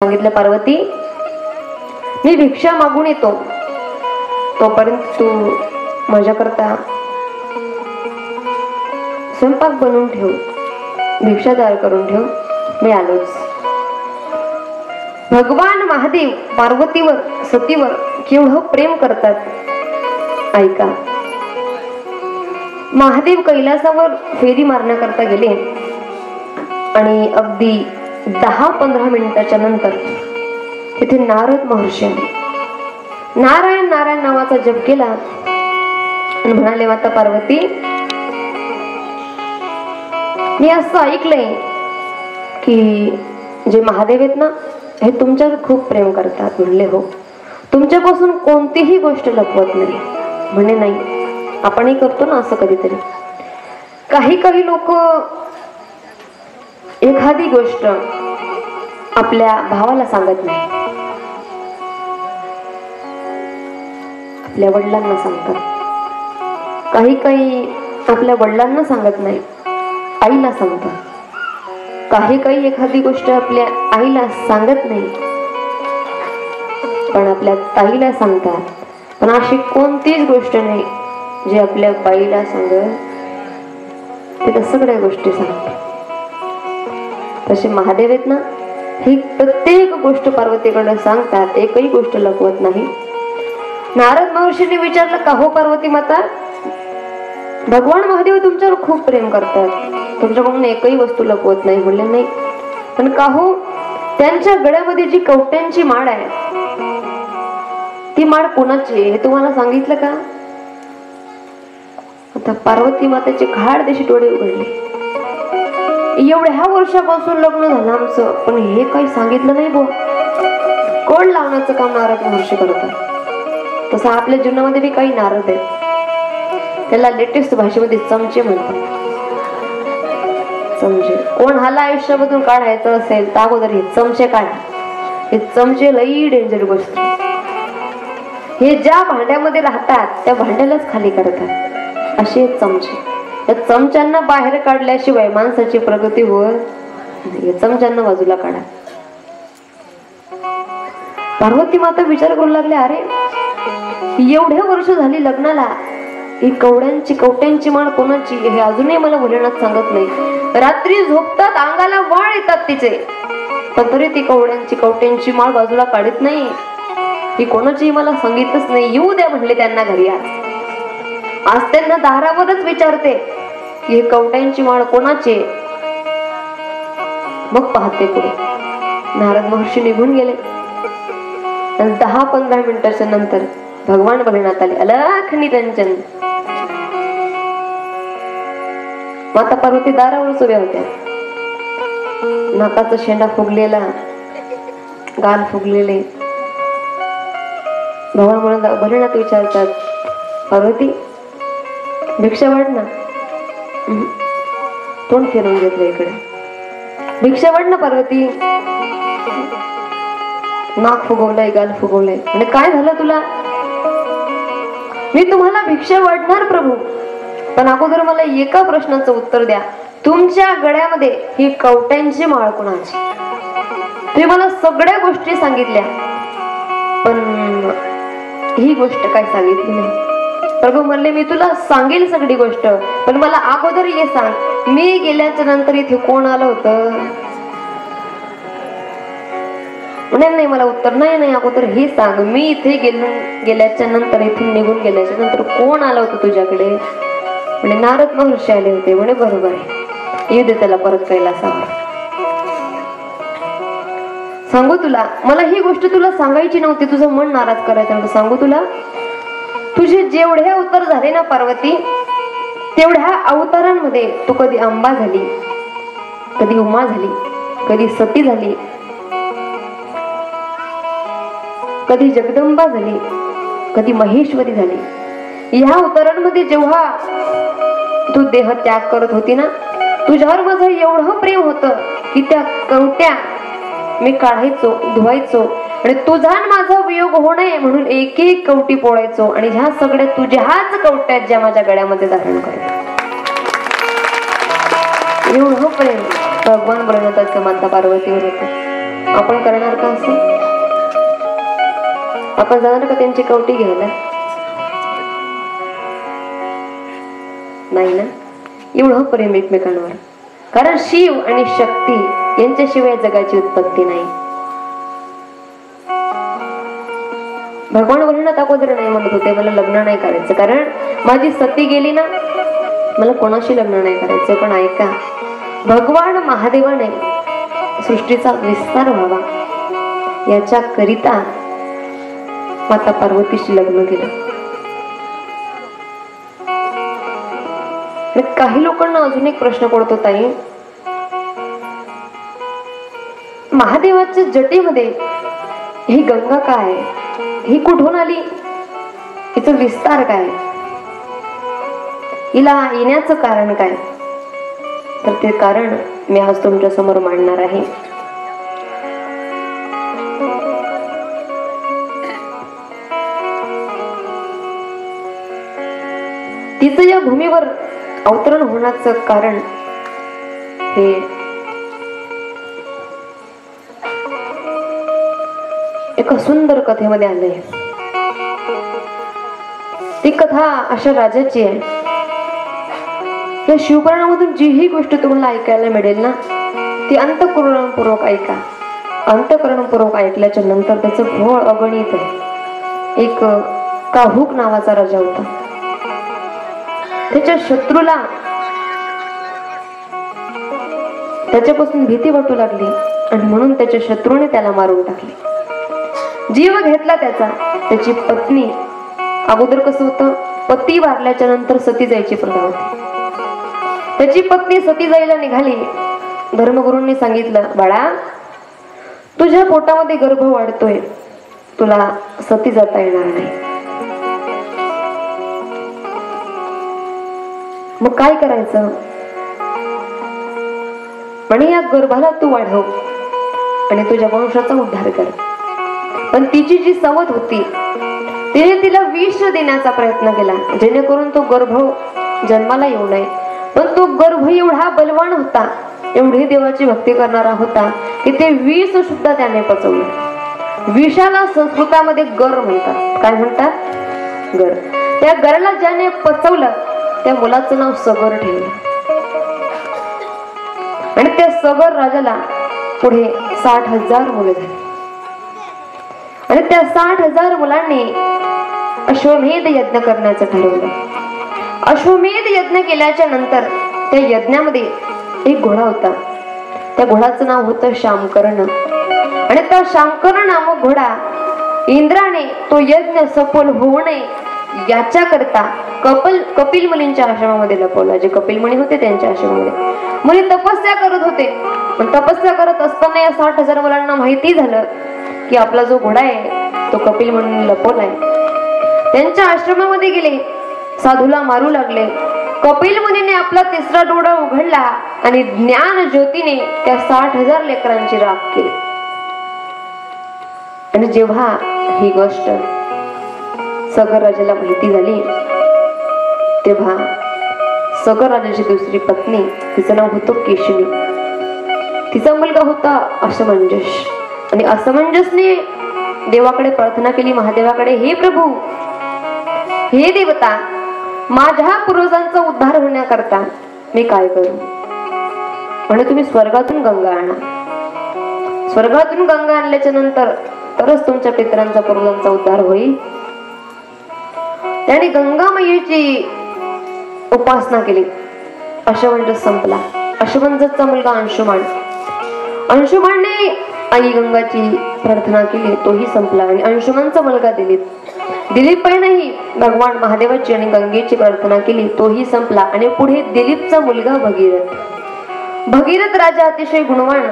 सांगितलं, पार्वती मी भिक्षा मागून येतो, तोपर्यंत तू माझ्याकरता स्वयंपाक बनवून ठेव, भिक्षा तयार करून ठेव, मी आलोच. भगवान महादेव पार्वतीवर सतीवर केवढं प्रेम करतात ऐका. महादेव कैलासावर फेरी मारण्याकरता गेले आणि अगदी 10-15 मिनिटाच्या नंतर तिथे नारद महर्षी आले. नारायण नारायण नावाचा जप केला आणि म्हणाले, माता पार्वती मी असं ऐकलंय की जे महादेव आहेत ना हे तुमच्यावर खूप प्रेम करतात. म्हणले हो, तुमच्यापासून कोणतीही गोष्ट लपवत नाही. म्हणे नाही, आपणही करतो ना असं कधीतरी. काही लोक एखादी गोष्ट आपल्या भावाला सांगत नाही, आपल्या वडिलांना सांगतात. काही आपल्या वडिलांना सांगत नाही, आईला सांगतात. काही एखादी गोष्ट आपल्या आईला सांगत नाही पण आपल्या ताईला सांगतात. पण अशी कोणतीच गोष्ट नाही जी आपल्या बाईला सांगत ते सगळ्या गोष्टी सांगतात. तसे महादेव आहेत ना, ही प्रत्येक गोष्ट पार्वतीकडे सांगतात, एकही गोष्ट लपवत नाही. नारद महर्षींनी विचारलं, का हो पार्वती माता, भगवान महादेव तुमच्यावर खूप प्रेम करतात, तुमच्याकडून एकही वस्तू लपवत नाही. म्हणले नाही, पण का हो त्यांच्या गळ्यामध्ये जी कवट्यांची माळ आहे ती माळ कोणाची हे तुम्हाला सांगितलं का? आता पार्वती मातेचे घाड देशी डोळे उघडले. एवढ्या वर्षापासून लग्न झालं आमचं, पण हे काही सांगितलं नाही बुवा. कोण लावण्याचं काम नारद महर्षी करतात. तसं आपल्या जीवनामध्ये बी काही नारद आहेत, त्याला लेटेस्ट भाषेमध्ये चमचे म्हणतात. चमचे कोण हाला आयुष्यामधून काढायचं असेल तर अगोदर हे चमचे काढा. हे चमचे लई डेंजर गोष्ट. हे ज्या भांड्यामध्ये राहतात त्या भांड्यालाच खाली करतात असे चमचे. या चमच्यांना बाहेर काढल्याशिवाय माणसाची प्रगती होत नाही. चमच्यांना बाजूला काढा. पार्वती माता विचार करू लागले, अरे एवढ्या वर्ष झाली लग्नाला, ही कवट्यांची माळ कोणाची हे अजूनही मला भोलेनाथ सांगत नाही. रात्री झोपतात अंगाला वाळ येतात तिचे, पण तरी ती कवट्यांची माळ बाजूला काढत नाही. ही कोणाची मला सांगितलंच नाही. येऊ द्या म्हणले त्यांना घरी. आज त्यांना दारावरच विचारते की हे कवट्यांची माळ कोणाची. मग पाहते पुढे नारद महर्षी निघून गेले. 10-15 मिनिटाच्या नंतर भगवान भोलेनाथ आले. अलख निरंजन. माता पार्वती दारावरच उभ्या होत्या. नाकाचा शेंडा फुगलेला, गाल फुगलेले. भगवान भोलेनाथ विचारतात, पार्वती भिक्षा वाढ ना. तोंड फिरवून घेतलं इकडे. भिक्षा वाढ ना पार्वती. नाक फुगवलंय, गाल फुगवलंय. म्हणजे काय झालं तुला? मी तुम्हाला भिक्षा वाढणार प्रभू, पण अगोदर मला एका प्रश्नाचं उत्तर द्या. तुमच्या गळ्यामध्ये ही कवट्यांची माळ कोणाची? तुम्ही मला सगळ्या गोष्टी सांगितल्या पण ही गोष्ट काय सांगितली नाही. प्रभू म्हणले, मी तुला सांगेल सगळी गोष्ट, पण मला अगोदर हे सांग, मी गेल्याच्या नंतर इथे कोण आलं होतं? म्हणे नाही, मला उत्तर नाही. अगोदर हे सांग, मी इथे गेल्याच्या नंतर, इथून निघून गेल्याच्या नंतर कोण आलं होतं तुझ्याकडे? म्हणे नारद महर्षी आले होते. म्हणे बरोबर आहे, येऊ दे त्याला परत कैलासावर. सांगू तुला, मला ही गोष्ट तुला सांगायची नव्हती, तुझं मन नाराज करायचं नव्हतं. सांगू तुला, तुझे जेवढे अवतार झाले ना पार्वती, तेवढ्या अवतारांमध्ये तू कधी अंबा झाली, कधी उमा झाली, कधी सती झाली, कधी जगदंबा झाली, कधी महेश्वरी झाली. ह्या अवतारांमध्ये जेव्हा तू देह त्याग करत होती ना, तुझ्यावर माझं एवढं प्रेम होतं की त्या कवट्या मी काढायचो, धुवायचो आणि तुझा माझा वियोग होऊ नये म्हणून एक कवटी पोळायचो आणि ह्या सगळ्या तुझ्याच कवट्यात ज्या माझ्या गळ्यामध्ये धारण करतो. एवढं प्रेम भगवान भोलेनाथाचं माता पार्वतीवर होतं. आपण करणार का असं? आपण जाणार का त्यांची कवटी घ्यायला? नाही ना. एवढं प्रेम एकमेकांवर. कारण शिव आणि शक्ती यांच्याशिवाय जगाची उत्पत्ती नाही. भगवान बोलण्यात अगोदर नाही म्हणत होते मला लग्न नाही करायचं, कारण माझी सती गेली ना, मला कोणाशी लग्न नाही करायचं. पण ऐका, भगवान महादेवाने सृष्टीचा विस्तार व्हावा याच्या करिता माता पार्वतीशी लग्न केलं. काही लोकांना अजून एक प्रश्न पडतो ताई, महादेवाच्या जटेमध्ये ही गंगा काय, ही कुठून आली, हिचा विस्तार काय, हिला येण्याचं कारण काय? तर ते कारण मी आज तुमच्या समोर मांडणार आहे. तिचं या भूमीवर अवतरण होण्याचं कारण हे एका सुंदर कथेमध्ये आलंय. ती कथा अशा राजाची आहे. या शिवपुराणामधून जी ही गोष्ट तुम्हाला ऐकायला मिळेल ना, ती अंतःकरणपूर्वक ऐका. अंतःकरणपूर्वक ऐकल्याच्या नंतर त्याचं फळ अगणित आहे. एक काहुक नावाचा राजा होता. त्याच्या शत्रूला त्याच्यापासून भीती वाटू लागली आणि म्हणून त्याच्या शत्रूने त्याला मारून टाकले. जीव घेतला त्याचा. त्याची पत्नी, अगोदर कसं होतं, पती वारल्याच्या नंतर सती जायची प्रथा होती. त्याची पत्नी सती जायला निघाली. धर्मगुरूंनी सांगितलं, बाळा तुझ्या पोटामध्ये गर्भ वाढतोय, तुला सती जाता येणार नाही. मग काय करायचं? म्हणे या गर्भाला तू वाढव आणि तुझ्या वंशाचा उद्धार कर. पण तिची जी सवत होती, तिने तिला विष देण्याचा प्रयत्न केला जेणेकरून तो गर्भ जन्माला येऊ नये. पण तो गर्भ एवढा बलवान होता, एवढी देवाची भक्ती करणारा होता की ते विष सुद्धा त्याने पचवलं. विषाला संस्कृतामध्ये गर म्हणतात. काय म्हणतात? गर. त्या गराला ज्याने पचवलं त्या मुलाचं नाव सगर ठेवलं. आणि त्या सगर राजाला पुढे 60,000 मुले झाली. आणि त्या 60,000 मुलांनी अश्वमेध यज्ञ करण्याचं ठरवलं. अश्वमेध यज्ञ केल्याच्या नंतर त्या यज्ञामध्ये एक घोडा होता. त्या घोड्याचं नाव होतं शामकर्ण. आणि त्या शामकर्ण नामक घोडा इंद्राने तो यज्ञ सफल होऊ नये याच्याकरता कपिल मुनींच्या आश्रमामध्ये लपवला. जे कपिल मुनी होते त्यांच्या आश्रमामध्ये मुनी तपस्या करत होते. पण तपस्या करत असताना या 60,000 मुलांना माहिती झालं की आपला जो घोडा आहे तो कपिल मुनींनी लपवलाय. त्यांच्या आश्रमामध्ये गेले, साधूला मारू लागले. कपिल मुनीने आपला तिसरा डोळा उघडला आणि ज्ञान ज्योतीने त्या 60,000 लेकरांची राख केली. आणि जेव्हा ही गोष्ट सगर राजाला माहिती झाली तेव्हा सगर राजाची दुसरी पत्नी, तिचं नाव होतं केशवी, तिचा मुलगा होता असमंजस. आणि असमंजसने देवाकडे प्रार्थना केली, महादेवाकडे, हे प्रभू, हे देवता, माझ्या पूर्वजांचा उद्धार होण्याकरता मी काय करू? म्हणे तुम्ही स्वर्गातून गंगा आणा. स्वर्गातून गंगा आणल्याच्या नंतर तरच तुमच्या पितरांचा पूर्वजांचा उद्धार होईल. त्याने गंगामायेची उपासना केली. अश्वमंजस संपला. अश्वमंजसचा मुलगा अंशुमान. अंशुमानने आई गंगाची प्रार्थना केली, तोही संपला. आणि अंशुमानचा मुलगा दिलीप. दिलीपनेही भगवान महादेवाची आणि गंगेची प्रार्थना केली, तोही संपला. आणि पुढे दिलीपचा मुलगा भगीरथ. भगीरथ राजा अतिशय गुणवान,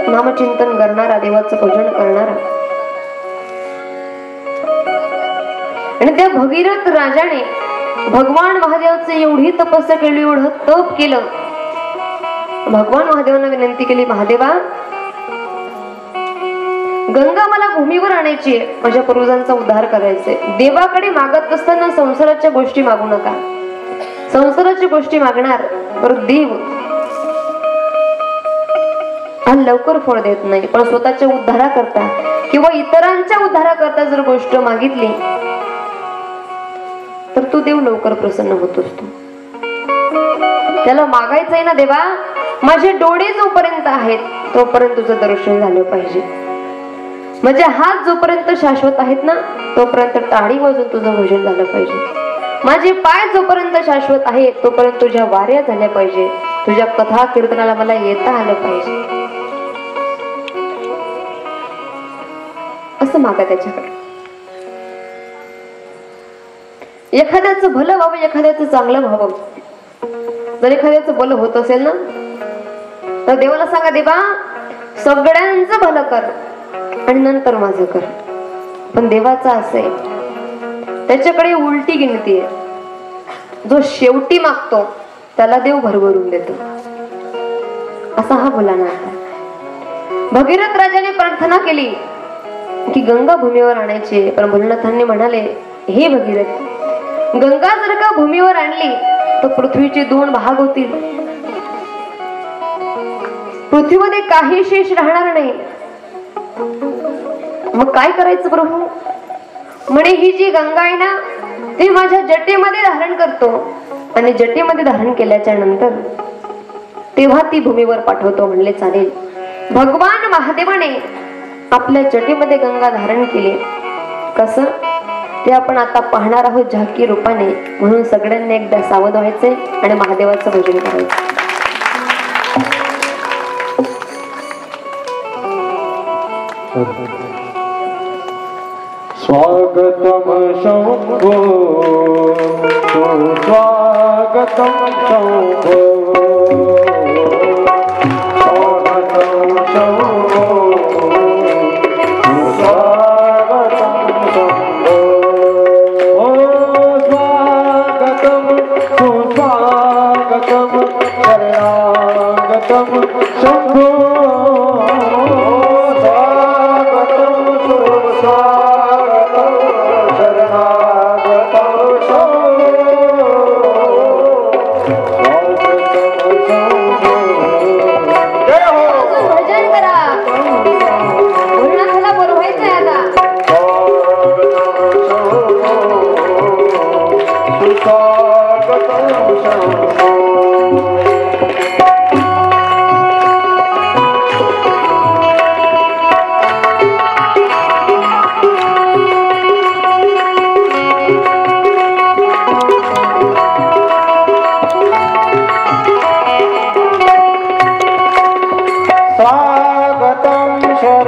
नामचिंतन करणारा, देवाचं पूजन करणारा. आणि त्या भगीरथ राजाने भगवान महादेवाचं एवढी तपस्या केली, एवढं तप केलं. भगवान महादेवांना विनंती केली, महादेवा, गंगा मला भूमीवर आणायची आहे, माझ्या पूर्वजांचा उद्धार करायचे. देवाकडे मागत असताना संसाराच्या गोष्टी मागू नका. संसाराच्या गोष्टी मागणार तर देव लवकर फळ देत नाही, पण स्वतःच्या उद्धाराकरता किंवा इतरांच्या उद्धाराकरता जर गोष्ट मागितली तर तो देव लवकर प्रसन्न होतोस. तो त्याला मागायचंय ना, देवा माझे डोळे जोपर्यंत आहेत तोपर्यंत तुझं दर्शन झालं पाहिजे, माझे हात जोपर्यंत शाश्वत आहेत ना तोपर्यंत टाळी वाजून तुझं भजन झालं पाहिजे, माझे पाय जोपर्यंत शाश्वत आहेत तोपर्यंत तुझ्या वाऱ्या झाल्या पाहिजे, तुझ्या कथा कीर्तनाला मला येता आलं पाहिजे. असं मागा त्याच्याकडे. एखाद्याचं भलं व्हावं, एखाद्याचं चांगलं व्हावं. जर एखाद्याचं भलं होत असेल ना तर देवाला सांगा, देवा सगळ्यांचं भलं कर आणि नंतर माझं कर. पण देवाचा असं आहे, त्याच्याकडे उलटी गिनती आहे. जो शेवटी मागतो त्याला देव भरभरून देतो. असा हा भोलानाथ. भगीरथ राजाने प्रार्थना केली की गंगा भूमीवर आणायची, पण भोलेनाथांनी म्हणाले, हे भगीरथ, गंगा जर का भूमीवर आणली तर पृथ्वीचे 2 भाग होतील, पृथ्वीमध्ये काही शेष राहणार नाही. मग काय करायचं प्रभू? म्हणे ही जी गंगा आहे ना ती माझ्या जटेमध्ये धारण करतो आणि जटेमध्ये धारण केल्याच्या नंतर तेव्हा ती भूमीवर पाठवतो. म्हणले चालेल. भगवान महादेवाने आपल्या जटेमध्ये गंगा धारण केली. कसं ते आपण आता पाहणार आहोत झाकी रूपाने. म्हणून सगळ्यांनी एकदा सावध व्हायचे आणि महादेवाचं भजन करायचं. स्वागतम शंभो स्वागतम शंभो स्वागतम शंभो स्वागतम शंभो स्वागतम सुस्वागतम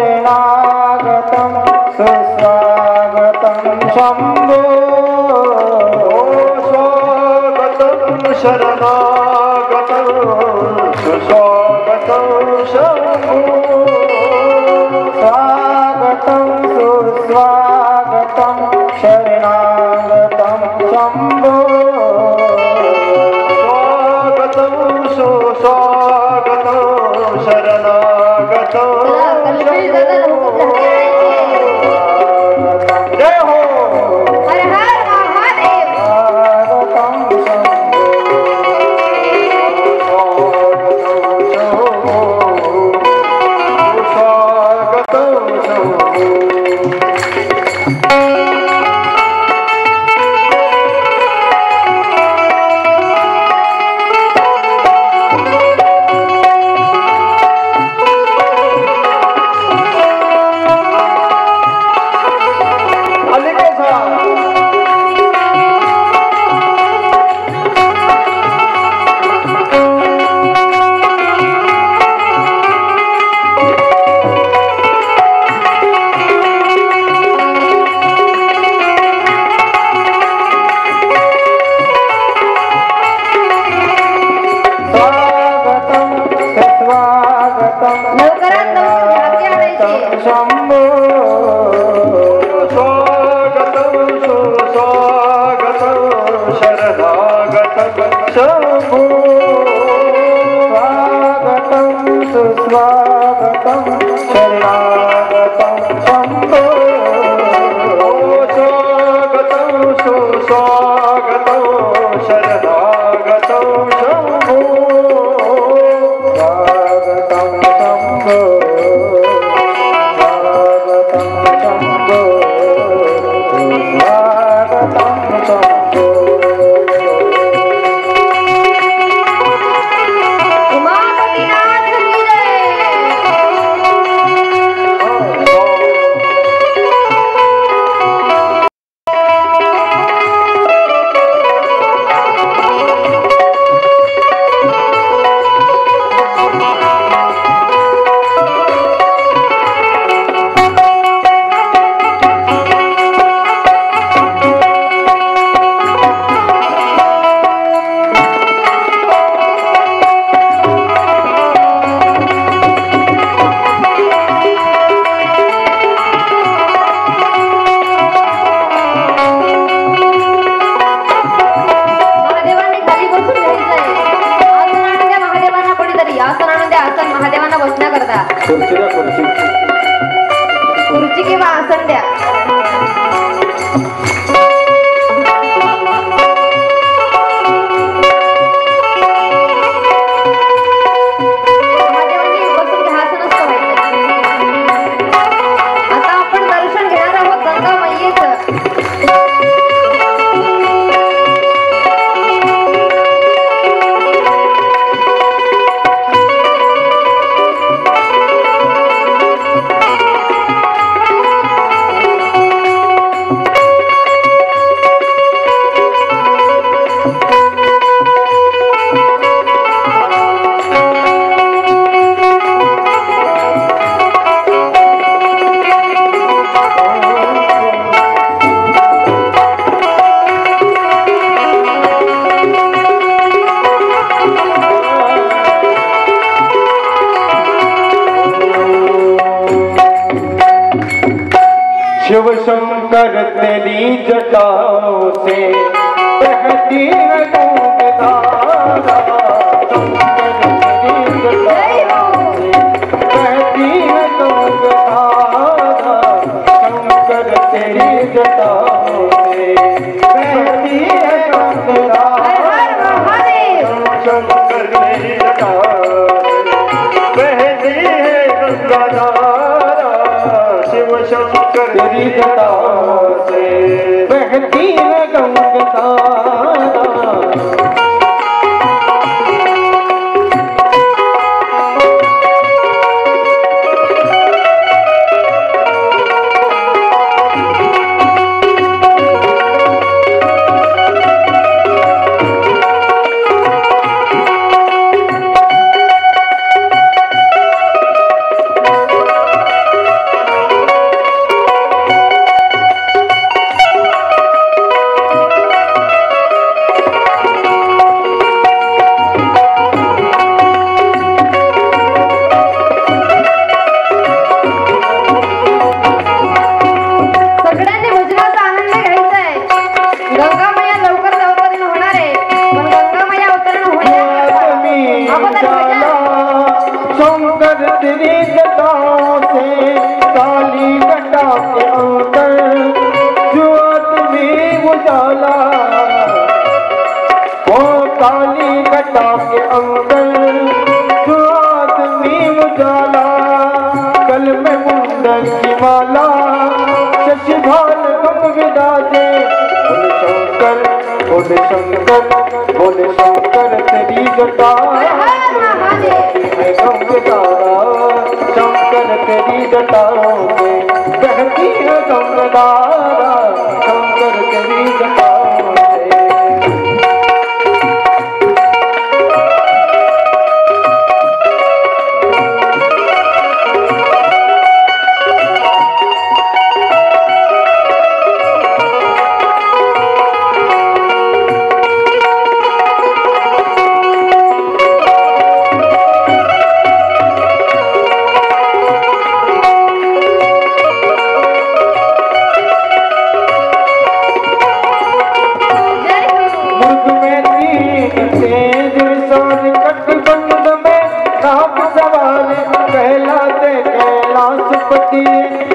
शरणागतम शंभो शंभो खुर्ची किंवा आसन द्या. महादेवांनी बसून घ्या, असं नसतं व्हायचं. आता आपण दर्शन घेणार आहोत गंगा मैयेचं. शिव शंकर तेरी जटाओं से बहती है गंगाधारा. शंकर तेरी जटाओं से बहती है गंगाधारा. शंकर तेरी जटाओं से बहती है गंगाधारा. शंकर तेरी जटाओं से बहती है गंगाधारा. शिव शंकर तेरी जटाओं से बहती है गंगाधारा. बोले शंकर बोले शंकर तेरी जटाओं है गंगाधारा. शंकर तेरी जटाओं से बहती है गंगाधारा. शंकर तेरी जटाओं से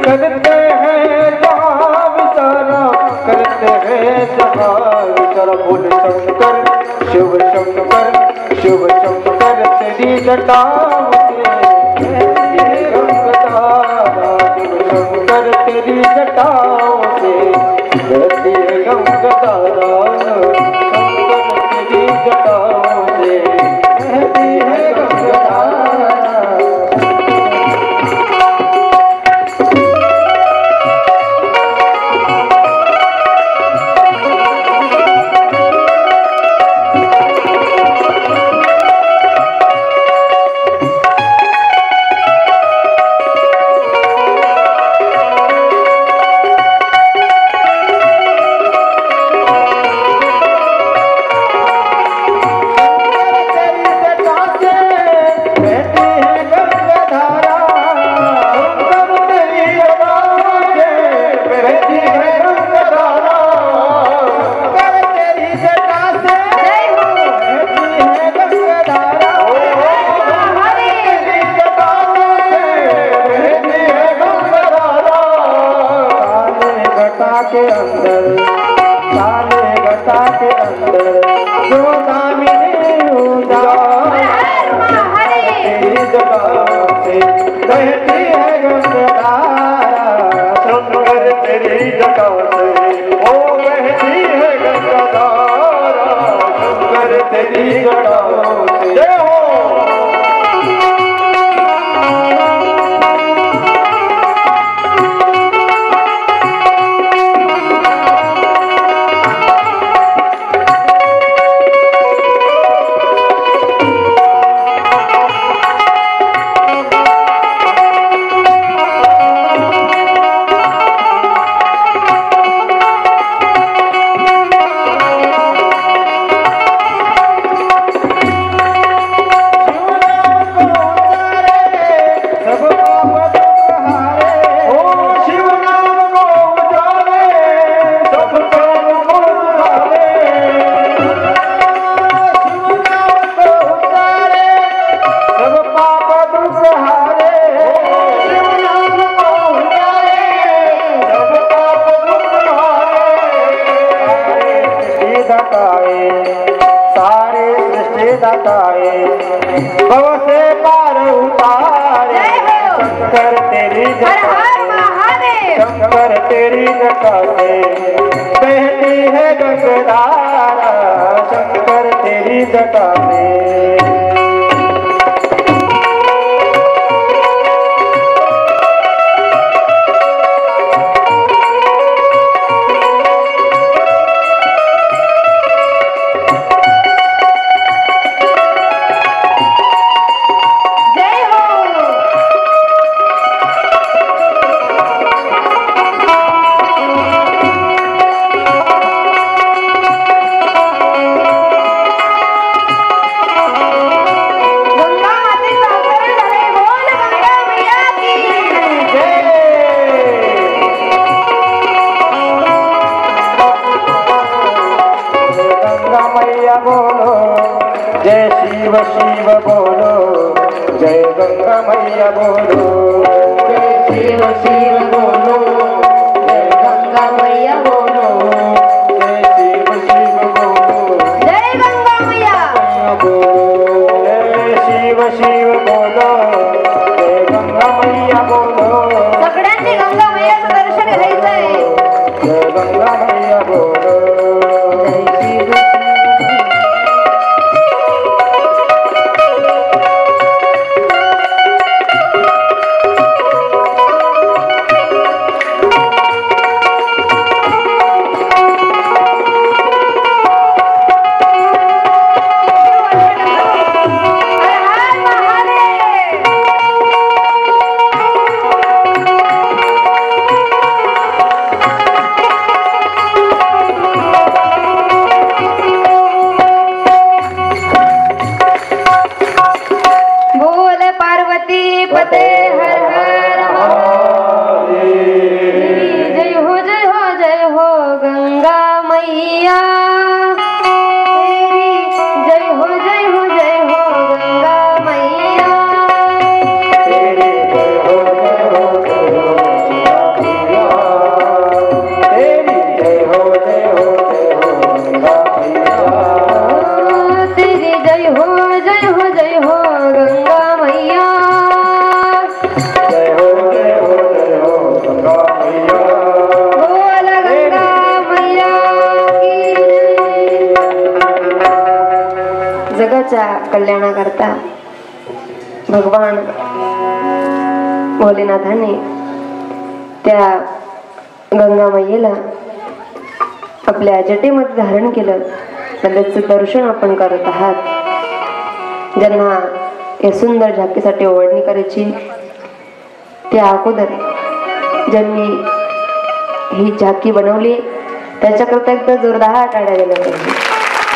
करते हैं जहाँ विचारा, करते हैं जहाँ विचारा. बोले शंकर शिव शंकर शिव शंकर तेरी जटाओं से ये गंगाधारा. शिव शंकर तेरी जटाओं से बहती है गंगाधारा. शंकर तेरी जटाओं से बहती है गंगाधारा. के अंदर, सारे घटा के अंदर जो दामिनी उजाला तेरी जगह से बहती है गंगाधारा, शंकर तेरी जगह से ओ बहती है गंगाधारा, शंकर तेरी जगह से। जय हो। सारे सृष्टि दाताए भव से पार उतारे, शंकर तेरी जटा से, शंकर तेरी जटा से बहती है गंगाधारा, शंकर तेरी जटा से। बोलो जय शिव शिव बोलो, जय गंगा मैया बोलो, जय शिव शिव बोलो, जय गंगा मैया बोलो, जय शिव शिव बोलो, जय गंगा मैया बोलो, जय शिव शिव बोलो, जय गंगा मैया बोलो। सगळ्यांनी गंगा मैयाचं दर्शन घ्यायचंय। जय गंगा मैया बोलो, जय शिव कल्याणाकरता भगवान भोलेनाथाने त्या गंगा मैयेला आपल्या जटेमध्ये धारण केलं, त्याचं दर्शन आपण करत आहात। ज्यांना या सुंदर झाकीसाठी ओढणी करायची त्या अगोदर ज्यांनी ही झाकी बनवली त्याच्याकरता एकदा जोरदार टाळ्या दिल्या पाहिजे।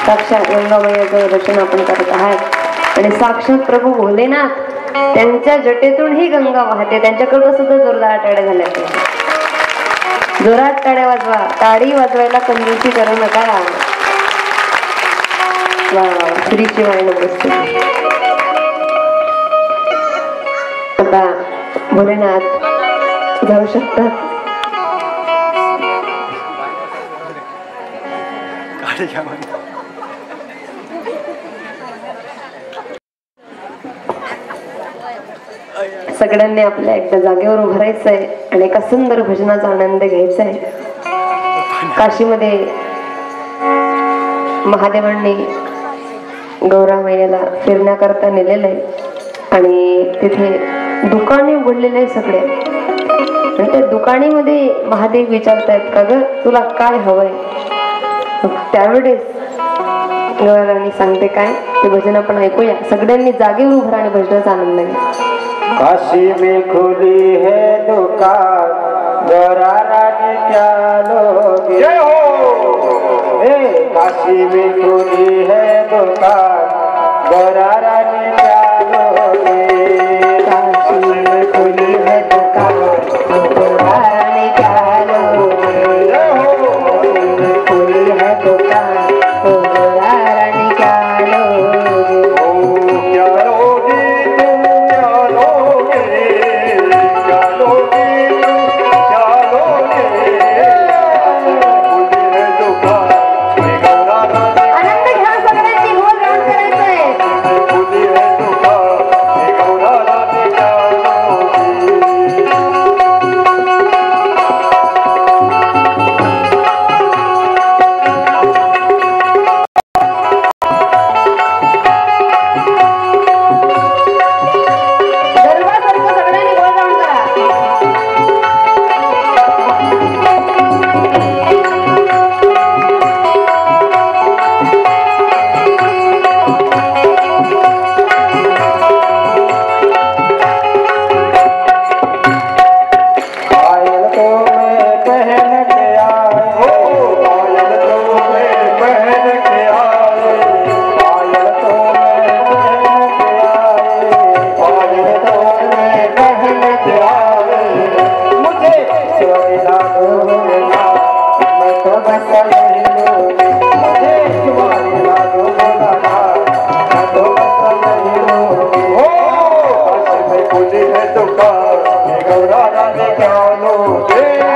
साक्षात गंगामय्याचं दर्शन आपण करत आहात आणि साक्षात प्रभू भोलेनाथ त्यांच्या जटेतून ही गंगा वाहते, त्यांच्याकडे सुद्धा जोरदार टाळ्या झाल्या पाहिजे। जोरात टाळ्या वाजवा, टाळी वाजवायला कंजूसी करू नका। वा वा, श्रीची वाणी नमस्ते। आता भोलेनाथ जाऊ शकतात। सगळ्यांनी आपल्या एकदा जागेवर उभं राहायचंय आणि एका सुंदर भजनाचा आनंद घ्यायचा आहे. काशीमध्ये महादेवांनी गौरा मैयाला फिरण्याकरता नेलेलं आहे आणि तिथे दुकाने उघडलेले आहे सगळे. आणि त्या दुकानीमध्ये महादेव विचारतायत का ग तुला काय हवंय. त्यावेळेस गौराणी सांगते काय ते भजन आपण ऐकूया. सगळ्यांनी जागेवर उभं आणि भजनाचा आनंद घ्या. काशी में खुली है दुकान गौरा रानी क्या लोगे. जय हो. काशी में खुली है दुकान गौरा रानी क्या लोगे. काशी में खुली है दुकान गौरा रानी क्या लोगे. जय हो. खुली है दुकान गौरा रानी क्या लोगे. क्या लोगे गौरा रानी क्या लोगे.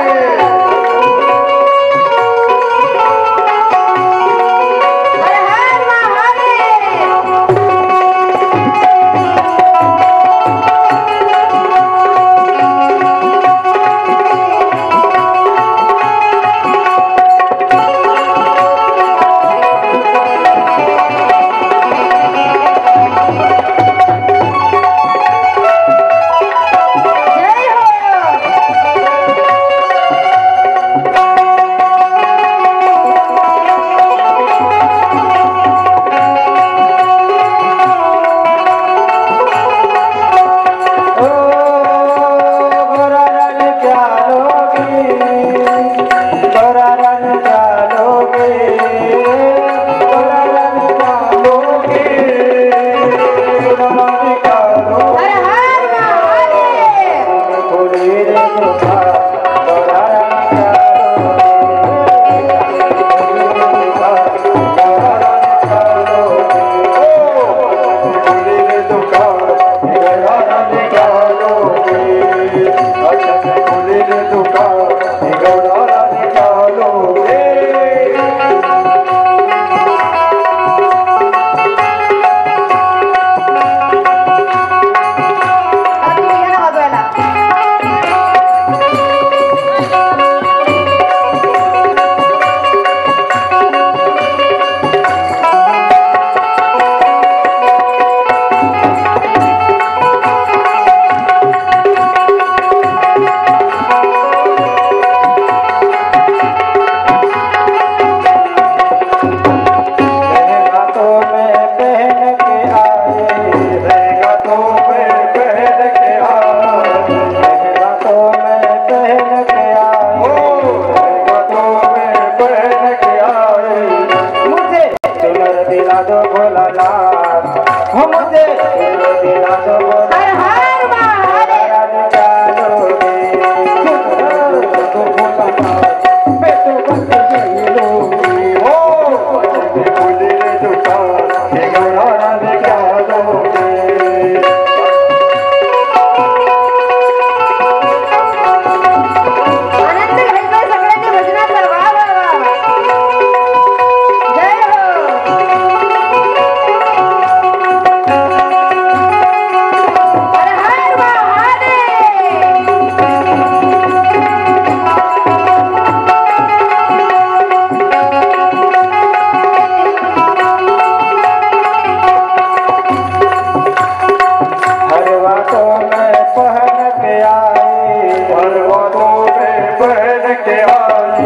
बातों में बहन के आई,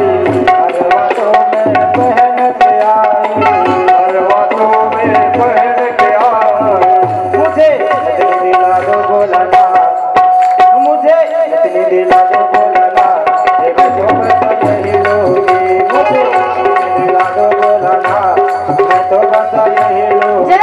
हर बातों में बहन के आई, हर बातों में बहन के आई। मुझे इतनी दिला दो बोला ना, मुझे इतनी दिला दो बोला ना, ये बच्चों में तो यही लोगी। मुझे इतनी दिला दो बोला ना, मैं तो बस यही लोगी।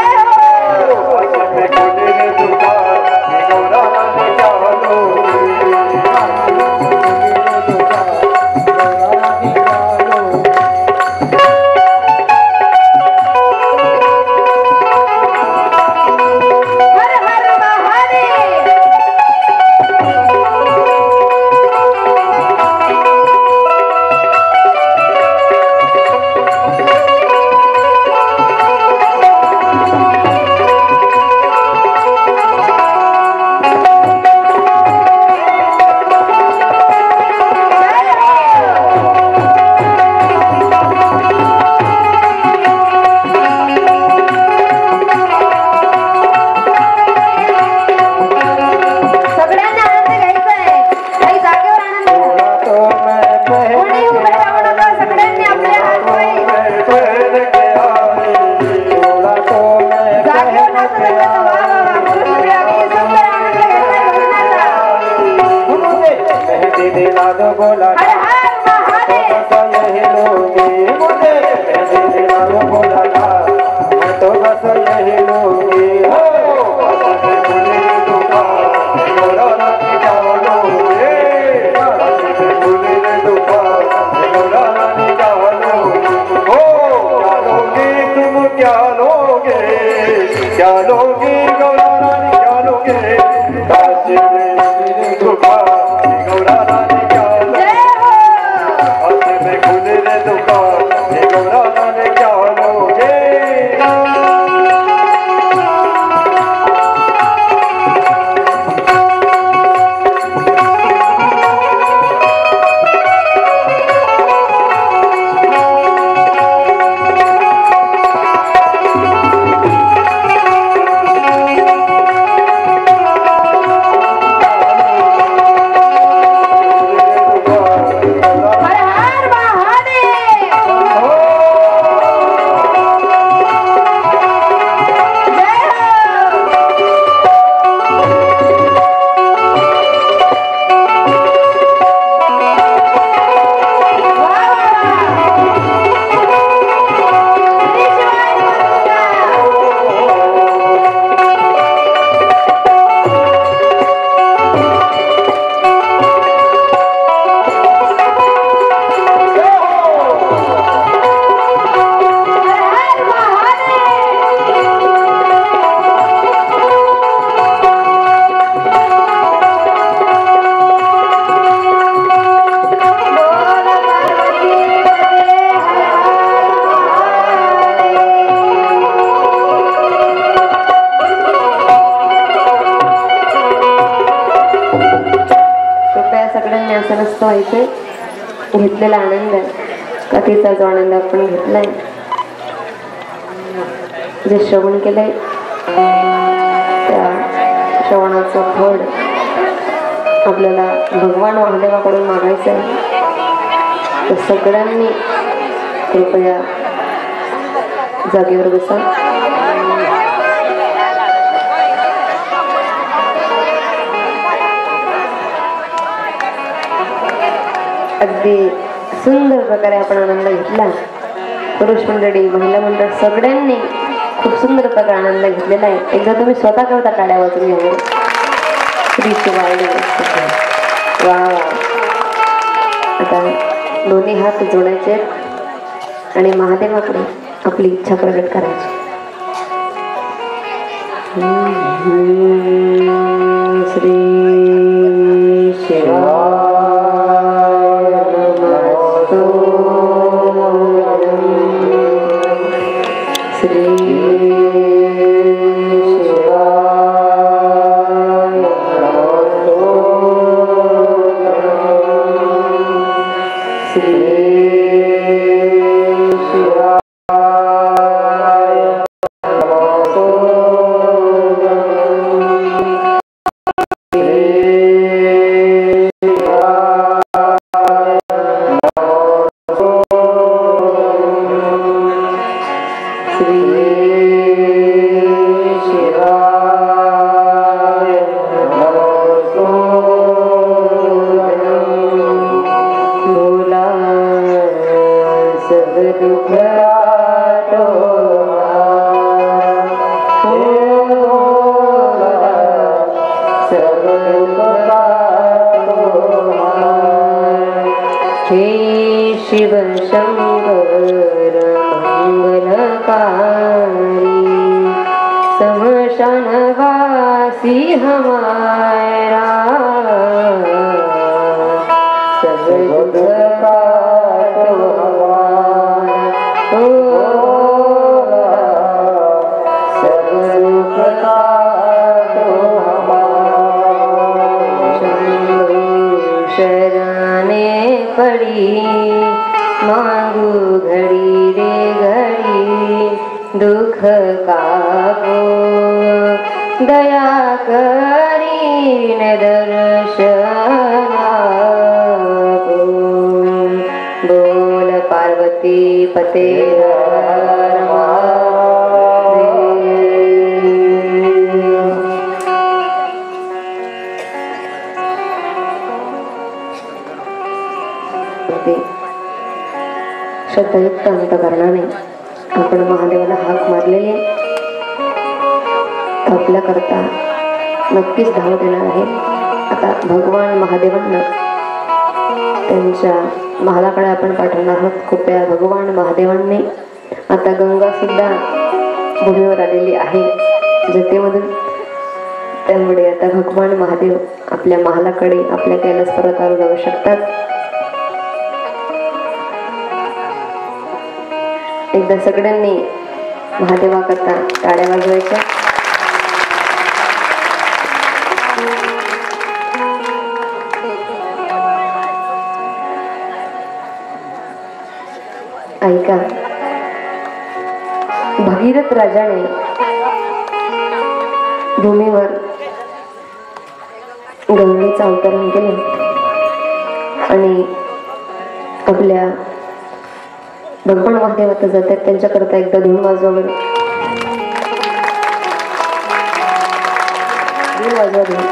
में खुली रे दुकान, गौरा रानी क्या लोगी। घेतलेला आनंद कथेचा जो आनंद आपण घेतलाय, जे श्रवण केलंय त्या श्रवणाचं फळ आपल्याला भगवान महादेवाकडून मागायचं आहे. तर सगळ्यांनी कृपया जागेवर बसा. अगदी सुंदर प्रकारे आपण आनंद घेतला. पुरुष मंडळी, महिला मंडळ सगळ्यांनी खूप सुंदर प्रकारे आनंद घेतलेला आहे. एकदा तुम्ही स्वतः करता काढ्या वाजून घ्या. श्री शिवाय. वा. आता दोन्ही हात जोडायचे आणि महादेवाकडे आपली इच्छा प्रगट करायची. श्री शिवाय दुख काटो सब दुख काटो हे शिव शंकर मंगलकारी शमशानवासी हमारा सब दुख काटो सब दुख काटो शरणे पड़ी मांगू घड़ी रे घड़ी दुख काबो दया करीने दर्शनाबो बोल पार्वती पते श्रद्धायुक्त अंतकरणाने आपण महादेवाला हाक मारलेली आपल्या करता नक्कीच धाव देणार आहे. आता भगवान महादेवांना त्यांच्या महालाकडे आपण पाठवणार आहोत. कृपया भगवान महादेवांनी आता गंगा सुद्धा भूमीवर आलेली आहे जटेमधून, त्यामुळे आता भगवान महादेव आपल्या महालाकडे आपल्या कैलास पर्वतावर जाऊ शकतात. एकदा सगळ्यांनी महादेवाकरता टाळ्या वाजवायच्या. ऐका, भगीरथ राजाने भूमीवर गंगेचं अवतरण केलं आणि आपल्या भगवान महादेव आता जातात त्यांच्याकरता एकदा धून वाजवा बरं. धून वाजवा धून.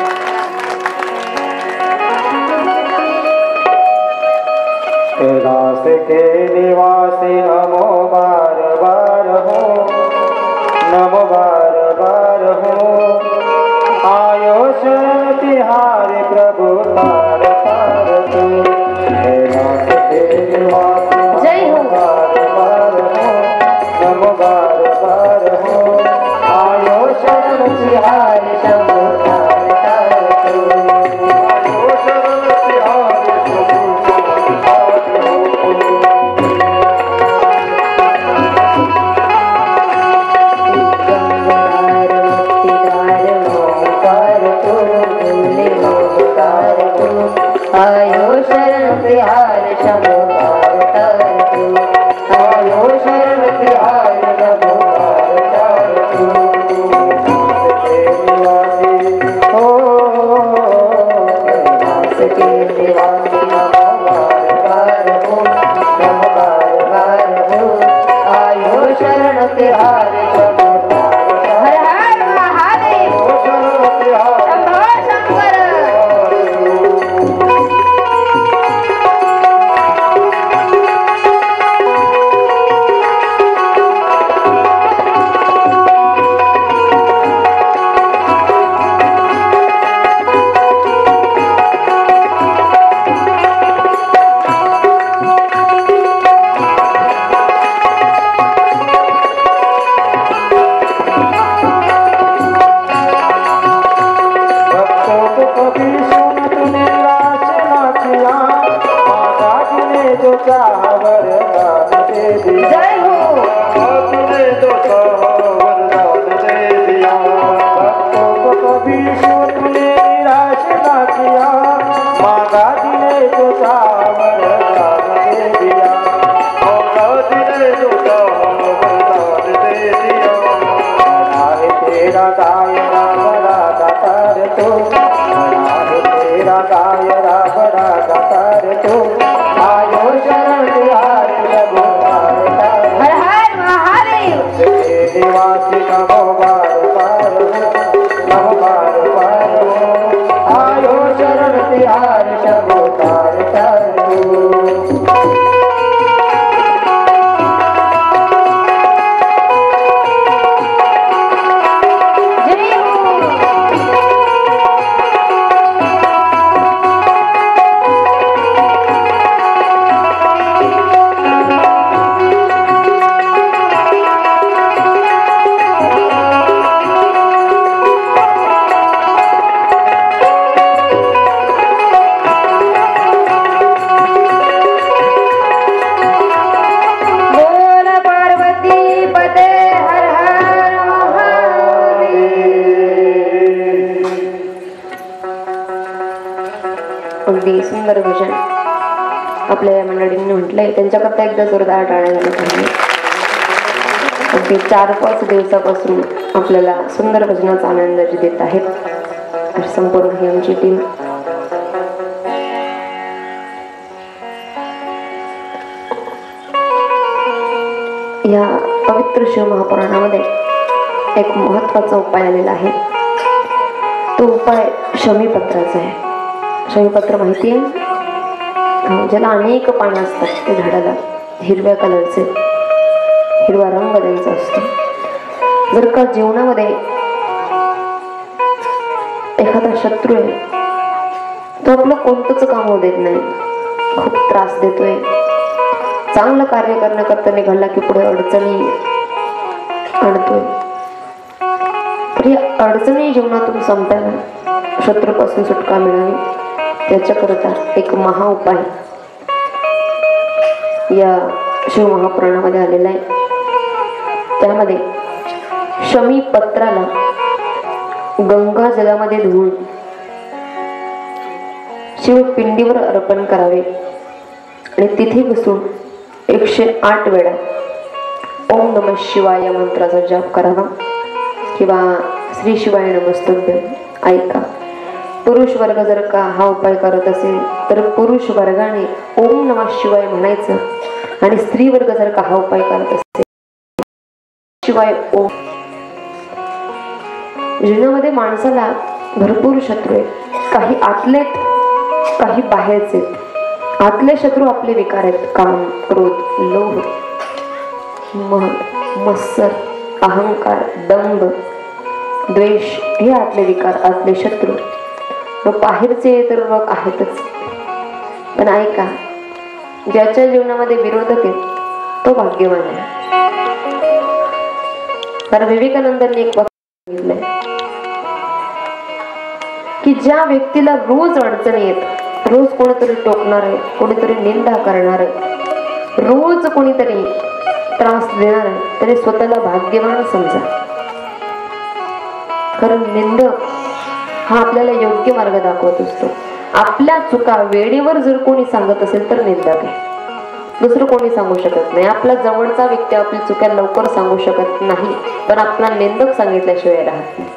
कैलास के निवासी नमो बार बार हो, नमो बार बार हो, आयो शरण तिहारे प्रभु तार तार तू. कैलास के निवासी जय हो बार बार हो, नमो बार बार हो, आयो शरण तिहारे प्रभु तार तार तू. आयो शरण तिहारे प्रभु तार आयो शरण तिहार शंभो तार तार तू. आयो शरण तिहार शंभो तार तार तू. कैलास के निवासी नमो बार बार हो, नमो बार बार हो, आयो शरण तिहार शंभो तार तार. हर हर महादेव शंभो शंकर. जय हो तूने तो वरदान दे दिया, भक्तों को कभी तूने निराश ना किया, मांगा दिले तो वरदान दे दिया, मांगा दिले तो वरदान दे दिया. है तेरा दायरा बड़ा दातार तो, है तेरा दायरा बड़ा दातार तो, आयो शरण तिहार प्रभु तार तार. हर हर महादेव निवासी नमो बार बार हो, नमो बार बार हो, आयो शरण तिहार शंभो तार तार हो. आपल्या मंडळींनी म्हटलंय त्यांच्याकरता एकदा जोरदार टाळ्या झाल्या पाहिजे. अगदी 4-5 दिवसापासून आपल्याला सुंदर भजनाचा आनंद देत आहेत संपूर्ण ही आमची टीम. या पवित्र शिव महापुराणामध्ये एक महत्वाचा उपाय आलेला आहे. तो उपाय शमीपत्राचा आहे. शमीपत्र माहिती आहे, ज्याला अनेक पानं असतात. त्या झाडाला हिरव्या कलरचे, हिरवा रंग त्यांचा असतो. जर का जीवनामध्ये एखादा शत्रू आहे, तो आपलं कोणतंच काम होऊ देत नाही, खूप त्रास देतोय. चांगलं कार्य करण्याकरता निघाला की पुढे अडचणी आणतोय. तर या अडचणी जीवनातून संपायला, शत्रूपासून सुटका मिळावी, त्याच्याकरता एक महा उपाय या शिव महापुराणामध्ये आलेला आहे. त्यामध्ये शमी पत्राला गंगा जलामध्ये धुवून शिवपिंडीवर अर्पण करावे आणि तिथे बसून 108 वेळा ओम नमः शिवाय या मंत्राचा जाप करावा किंवा श्री शिवाय नमस्तुभ्यं. ऐका, पुरुष वर्ग जर का हा उपाय करत असेल तर पुरुष वर्गाने ओम नमः शिवाय म्हणायचं, आणि स्त्री वर्ग जर का हा उपाय करत असेल शिवाय ओम. जीवनामध्ये माणसाला भरपूर शत्रू आहेत, काही आतलेत, काही बाहेरचे. आतले शत्रू आपले विकार आहेत, काम, क्रोध, लोभ, मद, मत्सर, अहंकार, दंभ, द्वेष, हे आतले विकार, आतले शत्रू. मग बाहेरचे तर मग आहेतच. पण ऐका, ज्याच्या जीवनामध्ये विरोधक आहेत तो भाग्यवान आहे. कारण विवेकानंदांनी एक वाक्य सांगितलंय की ज्या व्यक्तीला रोज अडचणी येत, रोज कोणीतरी टोकणार आहे, कोणीतरी निंदा करणार आहे, रोज कोणीतरी त्रास देणार आहे, तरी स्वतःला भाग्यवान समजा. कारण निंदक हा आपल्याला योग्य मार्ग दाखवत असतो. आपल्या चुका वेळेवर जर कोणी सांगत असेल तर निंदक आहे, दुसरं कोणी सांगू शकत नाही. आपला जवळचा व्यक्ती आपली चुका लवकर सांगू शकत नाही, पण आपला निंदक सांगितल्याशिवाय राहत नाही.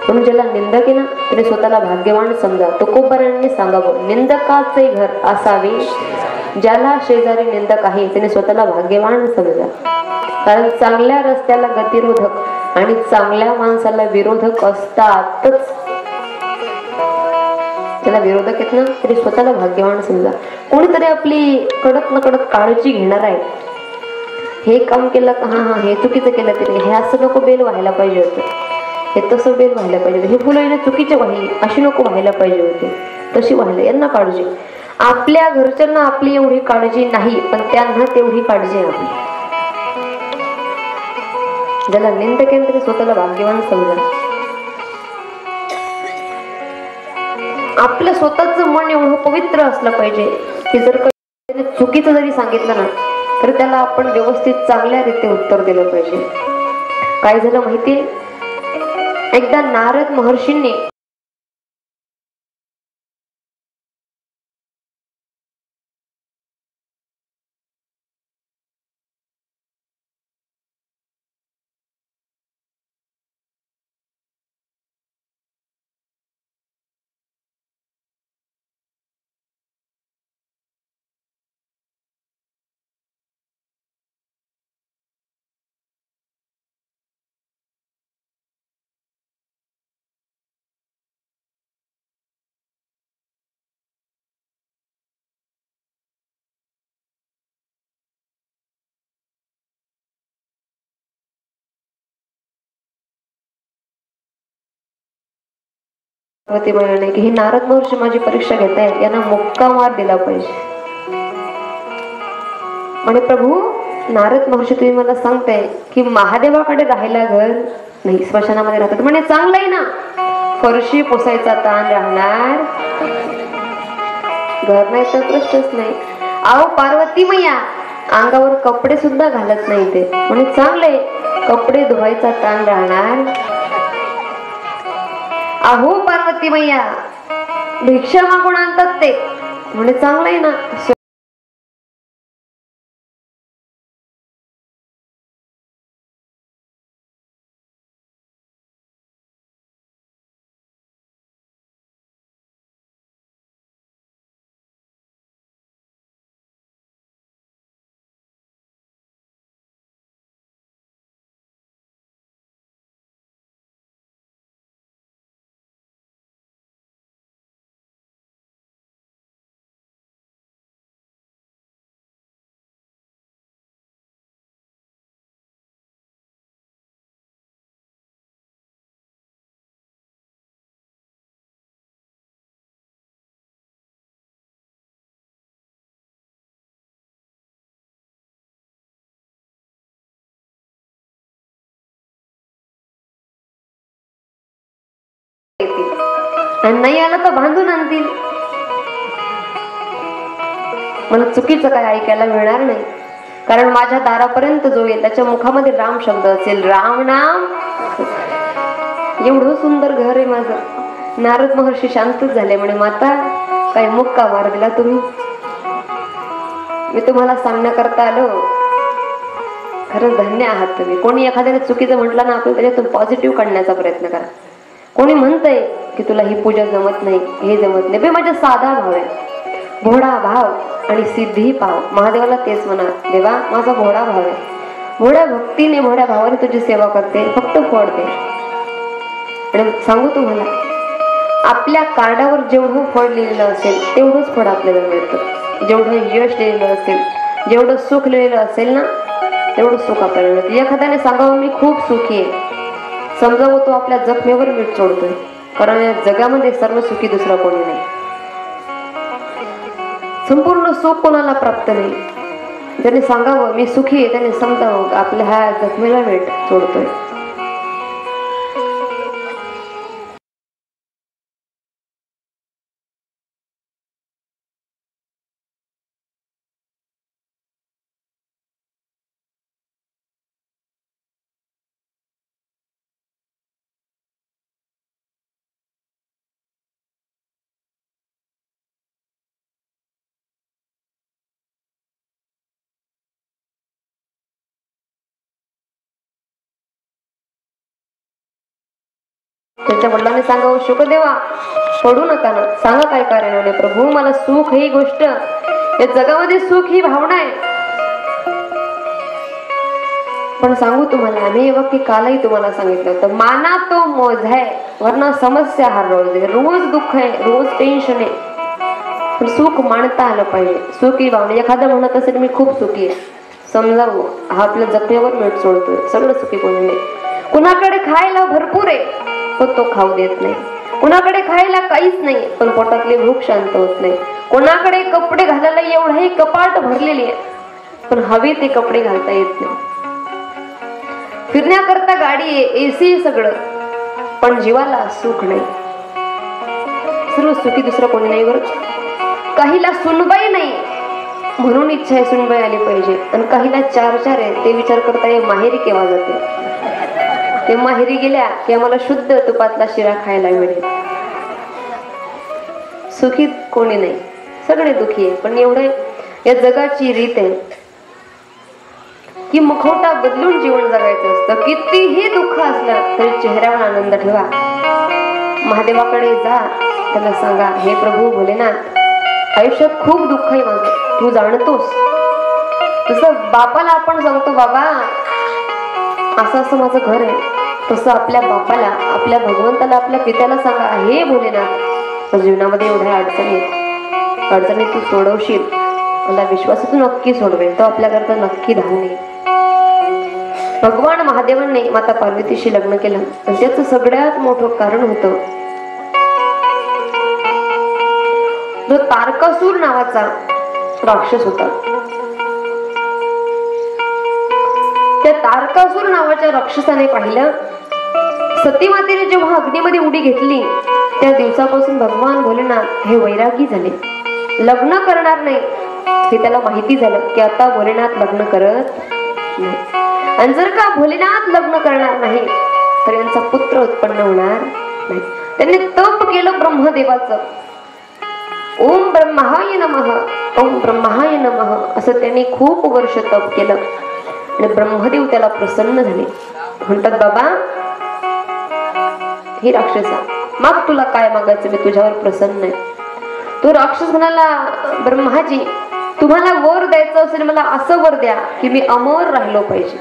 म्हणून ज्याला निंदक आहे ना, त्याने स्वतःला भाग्यवान समजा. तुकोबारांनी सांगावं, निंदकाचे घर असावे, ज्याला शेजारी निंदक आहे त्याने स्वतःला भाग्यवान समजा. कारण चांगल्या रस्त्याला गतिरोधक आणि चांगल्या माणसाला विरोधक असतातच. त्याला विरोधक आहेत ना, तरी स्वतःला भाग्यवान समजा. कोणीतरी आपली कडक न कडक काळजी घेणार आहे, हे काम केलं का, हा हे चुकीचं केलं तरी हे असं नको बेल व्हायला पाहिजे होतं, हे तसं बेल व्हायला पाहिजे होतं, हे फुलं हिने चुकीचे वाहिली, अशी नको व्हायला पाहिजे होते, तशी व्हायला. यांना काळजी. आपल्या घरच्यांना आपली एवढी काळजी नाही, पण त्यांना तेवढी काळजी आहे आपली. ज्याला निंद केलं तरी स्वतःला भाग्यवान समजा. आपलं स्वतःचं मन एवढं पवित्र असलं पाहिजे की जर कधी चुकीचं जरी सांगितलं ना, तर त्याला आपण व्यवस्थित चांगल्या रीते उत्तर दिलं पाहिजे. काय झालं माहितीये, एकदा नारद महर्षींनी म्हणाले की हे नारद महर्षी माझी परीक्षा घेत आहेत, यांना मुक्का मार दिला पाहिजे. म्हणे प्रभू, नारद महर्षी तुम्ही मला सांगताय की महादेवाकडे राहायला घर नाही, स्मशानामध्ये राहतात. म्हणे चांगलं आहे ना, फरशी पुसायचा ताण राहणार, घर नाही तर प्रश्नच नाही. अहो पार्वती मैया अंगावर कपडे सुद्धा घालत नाही ते. म्हणे चांगले, कपडे धुवायचा ताण राहणार. अहो पार्वती मैया भिक्षा मागून आणतात ते. म्हणे चांगलं आहे ना, आणि नाही आला तर बांधून आणतील. मला चुकीचं काय ऐकायला मिळणार नाही, कारण माझ्या दारापर्यंत जो येईल त्याच्या मुखामध्ये राम शब्द असेल. राम नाम. एवढं सुंदर घर आहे माझं. नारद महर्षी शांतच झाले, म्हणे माता काय मुक्का मार दिला तुम्ही. मी तुम्हाला सांगण्याकरता आलो. खरंच धन्य आहात तुम्ही. कोणी एखाद्याने चुकीचं म्हटलं ना, आपण त्याच्यातून पॉझिटिव्ह काढण्याचा प्रयत्न करा. कोणी म्हणतंय की तुला ही पूजा जमत नाही, हे जमत नाही, माझा साधा भाव आहे, भोळा भाव आणि सिद्धी पाव. महादेवाला तेच म्हणा, देवा माझा भोळा भाव आहे, भोळ्या भक्तीने भोळ्या भावाने तुझी सेवा करते, फक्त फळ दे. आणि सांगू तुम्हाला, आपल्या कार्डावर जेवढं फळ लिहिलेलं असेल तेवढंच फळ आपल्याला मिळतं. जेवढं यश लिहिलेलं असेल, जेवढं सुख लिहिलेलं असेल ना, तेवढं सुख आपल्याला मिळतं. एखाद्याने सांगावं मी खूप सुखी आहे, समजावं तो आपल्या जखमेवर मीठ चोळतोय, कारण या जगामध्ये सर्व सुखी दुसरा कोणी नाही. संपूर्ण सुख कोणाला प्राप्त नाही. ज्याने सांगावं मी सुखी आहे त्याने समजावं आपल्या ह्या जखमेला मीठ चोळतोय. त्याच्या वडिलांनी सांगावं शुकदेवा पडू नका ना, सांगा काय कारण आहे. प्रभू मला सुख ही गोष्ट, या जगामध्ये सुख ही भावना आहे. पण सांगू तुम्हाला, आम्ही वाक्य कालही तुम्हाला सांगितलं होतं, माना तो मोज है वरना समस्या हर रोज आहे. रोज दुःख आहे, रोज टेन्शन आहे, पण सुख मानता आलं पाहिजे. सुख ही भावना. एखादं म्हणत असेल मी खूप सुखी आहे, समजावं हा आपल्या जखमेवर मीठ सोडतोय. सगळं सुखी कोणी नाही. कुणाकडे खायला भरपूर आहे पण तो खाऊ देत नाही. कुणाकडे खायला काहीच नाही पण पोटातली भूक शांत होत नाही. कोणाकडे कपडे घालायला एवढाही कपाट भरलेली आहे पण हवे ते कपडे घालता येत नाही. फिरण्याकरता गाडी आहे, एसी सगळं, पण जीवाला सुख नाही. सर्व सुखी दुसरं कोणी नाही बरं. काहीला सुनबाई नाही म्हणून इच्छा आहे सुनबाई आली पाहिजे, आणि काहीला चार चार आहे ते विचार करता ये माहेरी केव्हा जाते. ते माहेरी गेल्या की आम्हाला शुद्ध तुपातला शिरा खायला मिळेल. सुखी कोणी नाही, सगळे दुखी आहे. पण एवढे या जगाची रीत आहे की मुखवटा बदलून जीवन जगायचं असतं. कितीही दुःख असलं तरी चेहऱ्यावर आनंद ठेवा. महादेवाकडे जा, त्याला सांगा हे प्रभू भोलेनाथ आयुष्यात खूप दुःख आहे माझं, तू जाणतोस. जसं बापाला आपण सांगतो बाबा असं असं माझं घर आहे, तसं आपल्या बापाला, आपल्या भगवंताला, आपल्या पित्याला सांगा हे भोलेनाथ जीवनामध्ये एवढ्या अडचणी आहेत, अडचणी तू सोडवशील, मला विश्वास तू नक्की सोडवेल, तो आपल्याकरता नक्की धावून येईल. भगवान महादेवांनी माता पार्वतीशी लग्न केलं आणि त्याचं सगळ्यात मोठं कारण होतं जो तारकासूर नावाचा राक्षस होता. त्या तारकासूर नावाच्या राक्षसाने पाहिलं सतीमातेने जेव्हा अग्नीमध्ये उडी घेतली त्या दिवसापासून भगवान भोलेनाथ हे वैरागी झाले, लग्न करणार नाही. हे त्याला माहिती झालं की आता भोलेनाथ लग्न करत नाही, आणि जर का भोलेनाथ लग्न करणार नाही तर यांचा पुत्र उत्पन्न होणार नाही. त्यांनी तप केलं ब्रह्मदेवाचं, ओम ब्रह्माय नमः, ओम ब्रह्माय नमः असं त्यांनी खूप वर्ष तप केलं. आणि ब्रह्मदेव त्याला प्रसन्न झाले. म्हणतात बाबा हे राक्षसा मग तुला काय मागायचं, मी तुझ्यावर प्रसन्न आहे. तो राक्षस म्हणाला ब्रह्माजी तुम्हाला वर द्यायचं असेल मला असं वर द्या की मी अमर राहिलो पाहिजे,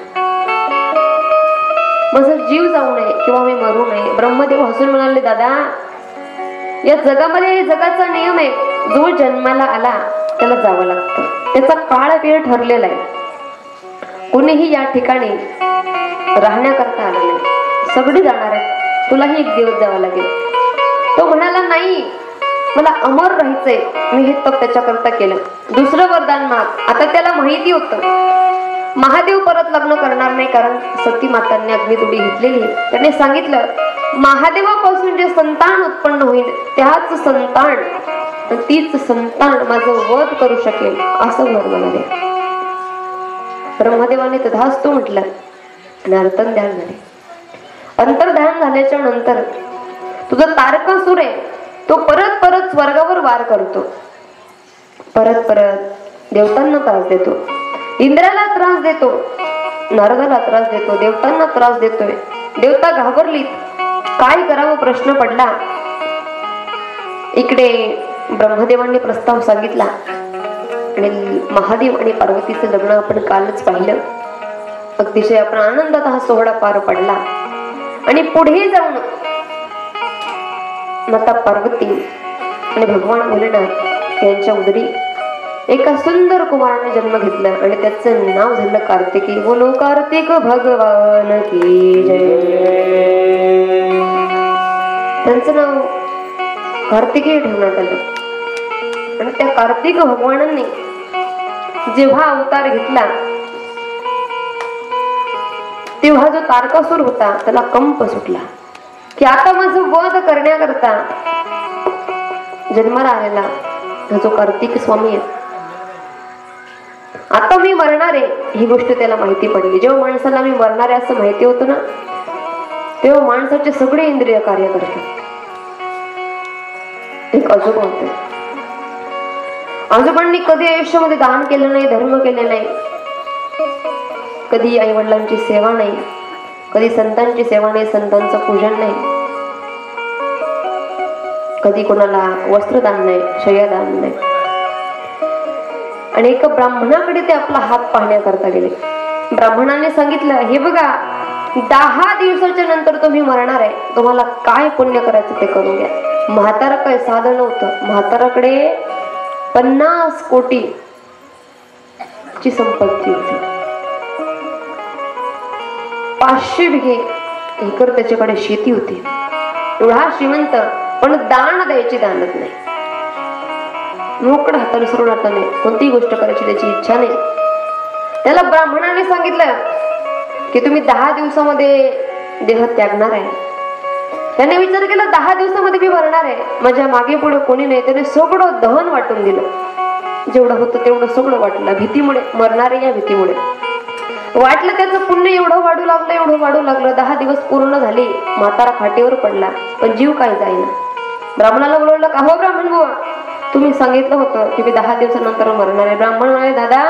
माझा जीव जाऊ नये किंवा मी मरू नये. ब्रह्मदेव हसून म्हणाले दादा या जगामध्ये जगाचा नियम आहे, जो जन्माला आला त्याला जावं लागतं, त्याचा काळ वेळ ठरलेला आहे. कोणीही या ठिकाणी राहण्याकरता आला नाही, सगळी जाणार आहे, तुलाही एक दिवस जावं लागेल. तो म्हणाला नाही मला अमर राहायचंय, मी हे तप त्याच्याकरता केलं, दुसरं वरदान माग. आता त्याला माहिती होतं महादेव परत लग्न करणार नाही कारण सती मातांनी अग्नित उडी घेतलेली. त्याने सांगितलं महादेवापासून जे संतान उत्पन्न होईल त्याच संतान, तीच संतान माझं वध करू शकेल असं वर म्हणाले. ब्रह्मदेवाने तथास्तु म्हटलं आणि अंतर्ध्यान झाले. अंतर्ध्यान झाल्याच्या नंतर तुझा तारकासूर आहे तो परत परत स्वर्गावर वार करतो, परत परत देवतांना त्रास देतो, इंद्राला त्रास देतो, नारदाला त्रास देतो, देवतांना त्रास देतोय. देवता घाबरलीत, काय करावं प्रश्न पडला. इकडे ब्रह्मदेवांनी प्रस्ताव सांगितला आणि महादेव आणि पार्वतीचं लग्न आपण कालच पाहिलं. अतिशय आपण आनंदात हा सोहळा पार पडला. आणि पुढे जाऊन माता पार्वती आणि भगवान भोलेनाथ यांच्या उदरी एका सुंदर कुमाराने जन्म घेतला आणि त्याचं नाव झालं कार्तिकी. बोलो कार्तिक भगवान की जय. त्यांचं नाव कार्तिकेय ठेवण्यात आलं. आणि त्या कार्तिक भगवानांनी जेव्हा अवतार घेतला तेव्हा जो तारकासूर होता त्याला कंप सुटला की आता माझं वध करण्याकरता जन्माला आलेला हा जो कार्तिक स्वामी आहे, आता मी मरणार आहे ही गोष्ट त्याला माहिती पडली. जेव्हा माणसाला मी मरणार आहे असं माहिती होतं ना, तेव्हा माणसाचे सगळे इंद्रिय कार्य करतात. एक आजोबा होते, आजोबांनी कधी आयुष्यामध्ये दान केलं नाही, धर्म केले नाही, कधी आई वडिलांची सेवा नाही, कधी संतांची सेवा नाही, संतांचं पूजन नाही, कधी कोणाला वस्त्रदान नाही, शय्यादान नाही. आणि एका ब्राह्मणाकडे ते आपला हात पाहण्याकरता गेले. ब्राह्मणाने सांगितलं, हे बघा 10 दिवसाच्या नंतर तुम्ही मरणार आहे, तुम्हाला काय पुण्य करायचं ते करून घ्या. म्हातारा काय साधं नव्हतं, म्हाताराकडे 50 कोटी ची संपत्ती होती, 500 बिघे एकर त्याच्याकडे शेती होती. एवढा श्रीमंत, पण दान द्यायची दानत नाही, मोकळ्या हाताने सरळ हाताने कोणतीही गोष्ट करायची त्याची इच्छा नाही. त्याला ब्राह्मणाने सांगितलं की तुम्ही 10 दिवसामध्ये देह त्यागणार आहे. त्याने विचार केला 10 दिवसामध्ये मी मरणार आहे, माझ्या मागे पुढे कोणी नाही. त्याने सगळं दहन वाटून दिलं, जेवढं होतं तेवढं सगळं वाटलं. भीतीमुळे, मरणारे या भीतीमुळे वाटलं. त्याचं पुण्य एवढं वाढू लागलं, एवढं वाढू लागलं. 10 दिवस पूर्ण झाले, म्हातारा खाटेवर पडला, पण जीव काय जाईना. ब्राह्मणाला बोलवलं, का हो ब्राह्मण बुवा, तुम्ही सांगितलं होतं की मी 10 दिवसानंतर मरणार आहे. ब्राह्मण म्हणाले, दादा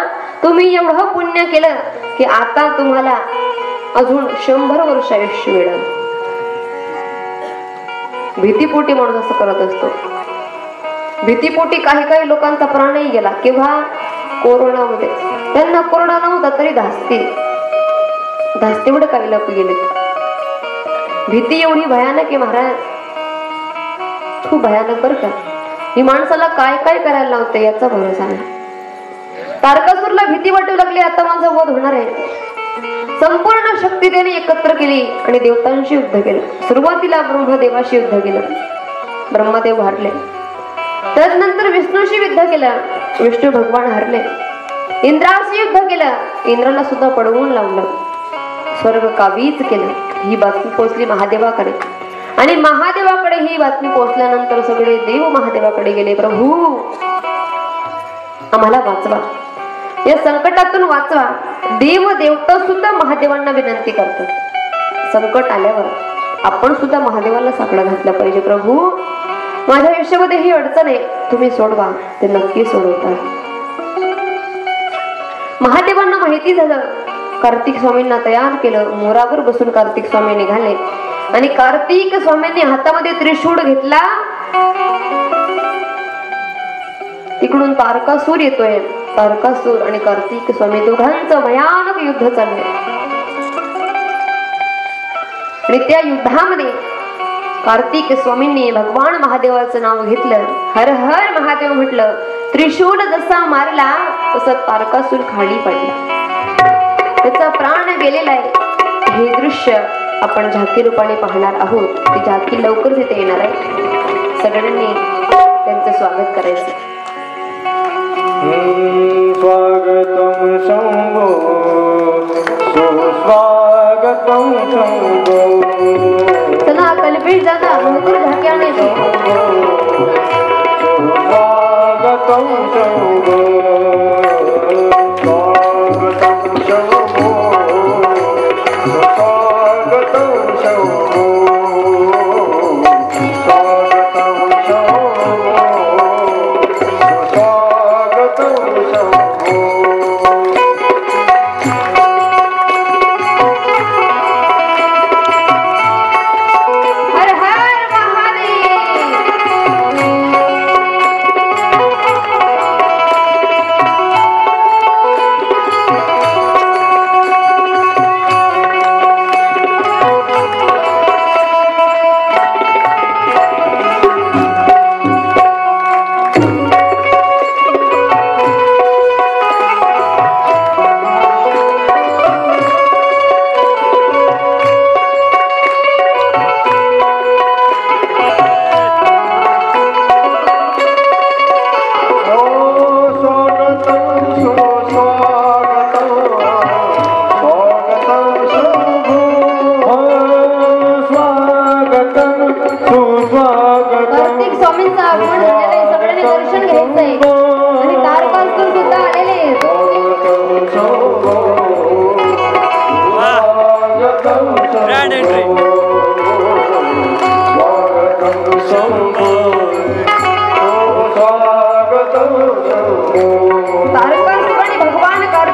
तुम्ही एवढं पुण्य केलं की आता तुम्हाला अजून 100 वर्ष आयुष्य मिळेल. भीतीपोटी माणूस असं करत असतो. भीतीपोटी काही काही लोकांचा प्राणही गेला. केव्हा? कोरोनामध्ये. त्यांना कोरोना नव्हता तरी धास्तेवढे काही लोक गेले. भीती एवढी भयानक आहे महाराज, खूप भयानक बरं का. ही माणसाला काय काय करायला लावते याचा भरोसा नाही. तारकासूरला भीती वाटू लागली, आता माझा वध होणार आहे. संपूर्ण शक्ती त्याने एकत्र केली आणि देवतांशी युद्ध केलं. सुरुवातीला ब्रह्मदेवाशी युद्ध केलं, ब्रह्मदेव हारले. त्यानंतर विष्णूशी युद्ध केलं, विष्णू भगवान हारले. इंद्राशी युद्ध केलं, इंद्राला सुद्धा पडवून लावलं, स्वर्ग काबीज केलं. ही बातमी पोहोचली महादेवाकडे आणि महादेवाकडे ही बातमी पोहोचल्यानंतर सगळे देव महादेवाकडे गेले. प्रभू आम्हाला वाचवा, या संकटातून वाचवा. देव देवता सुद्धा महादेवांना विनंती करतात. संकट आल्यावर आपण सुद्धा महादेवाला साकडं घातलं पाहिजे. प्रभू माझ्या आयुष्यामध्ये ही अडचण आहे, तुम्ही सोडवा. ते नक्की सोडवतात. महादेवांना माहिती झालं, कार्तिक स्वामींना तयार केलं. मोरावर बसून कार्तिक स्वामी निघाले आणि कार्तिक स्वामींनी हातामध्ये त्रिशूळ घेतला. तिकडून तारकासूर येतोय. तारकासूर आणि कार्तिक स्वामी दोघांचं भयानक युद्ध चाललंय. आणि त्या युद्धामध्ये कार्तिक स्वामींनी भगवान महादेवाचं नाव घेतलं, हर हर महादेव म्हटलं. त्रिशूळ जसा मारला तसा तारकासूर खाली पडला, त्याचा प्राण गेलेला आहे. हे दृश्य आपण झाकी रूपाने पाहणार आहोत. ती झाकी लवकरच इथे येणार आहे. सगळ्यांनी त्यांचं स्वागत करायचं. स्वागतम शंभो सुस्वागतम शंभो. चला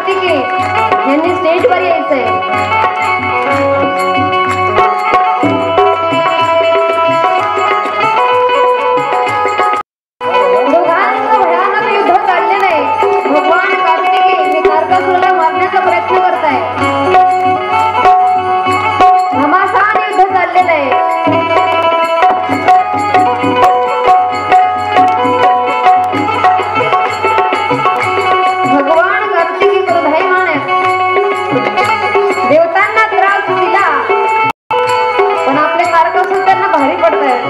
कार्तिके यांनी स्टेजवर यायचंय. दोघांचं भयानक युद्ध चाललेलं आहे. भगवान कार्तिके तारकासुराला मारण्याचा प्रयत्न करताय. घमासान युद्ध चाललेलं आहे. देवतांना त्रास दिला पण आपले तारकासूर त्यांना भारी पडतायत.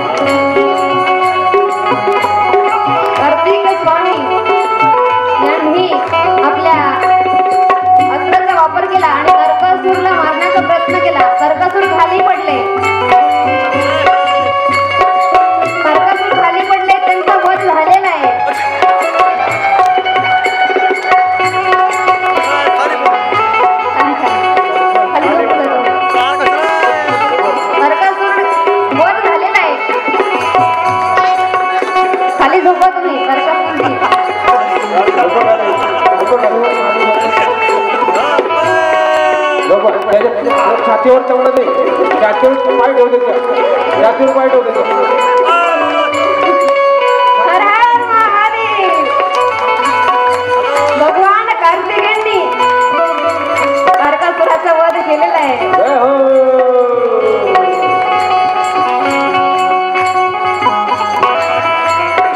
कार्तिक स्वामी यांनी आपल्या अस्त्राचा वापर केला आणि तारकासूरला मारण्याचा प्रयत्न केला. तारकासूर खाली पडले. तारकासूर खाली पडले. त्यांचा वध झालेला आहे. खाली झोपा तुम्ही. छातीवर तेवढं नाही. छातीवर पाय ठेवते. छातीवर पाय ठेवते. भगवान कार्तिकेयांनी तारकासुराचा वध केलेला आहे.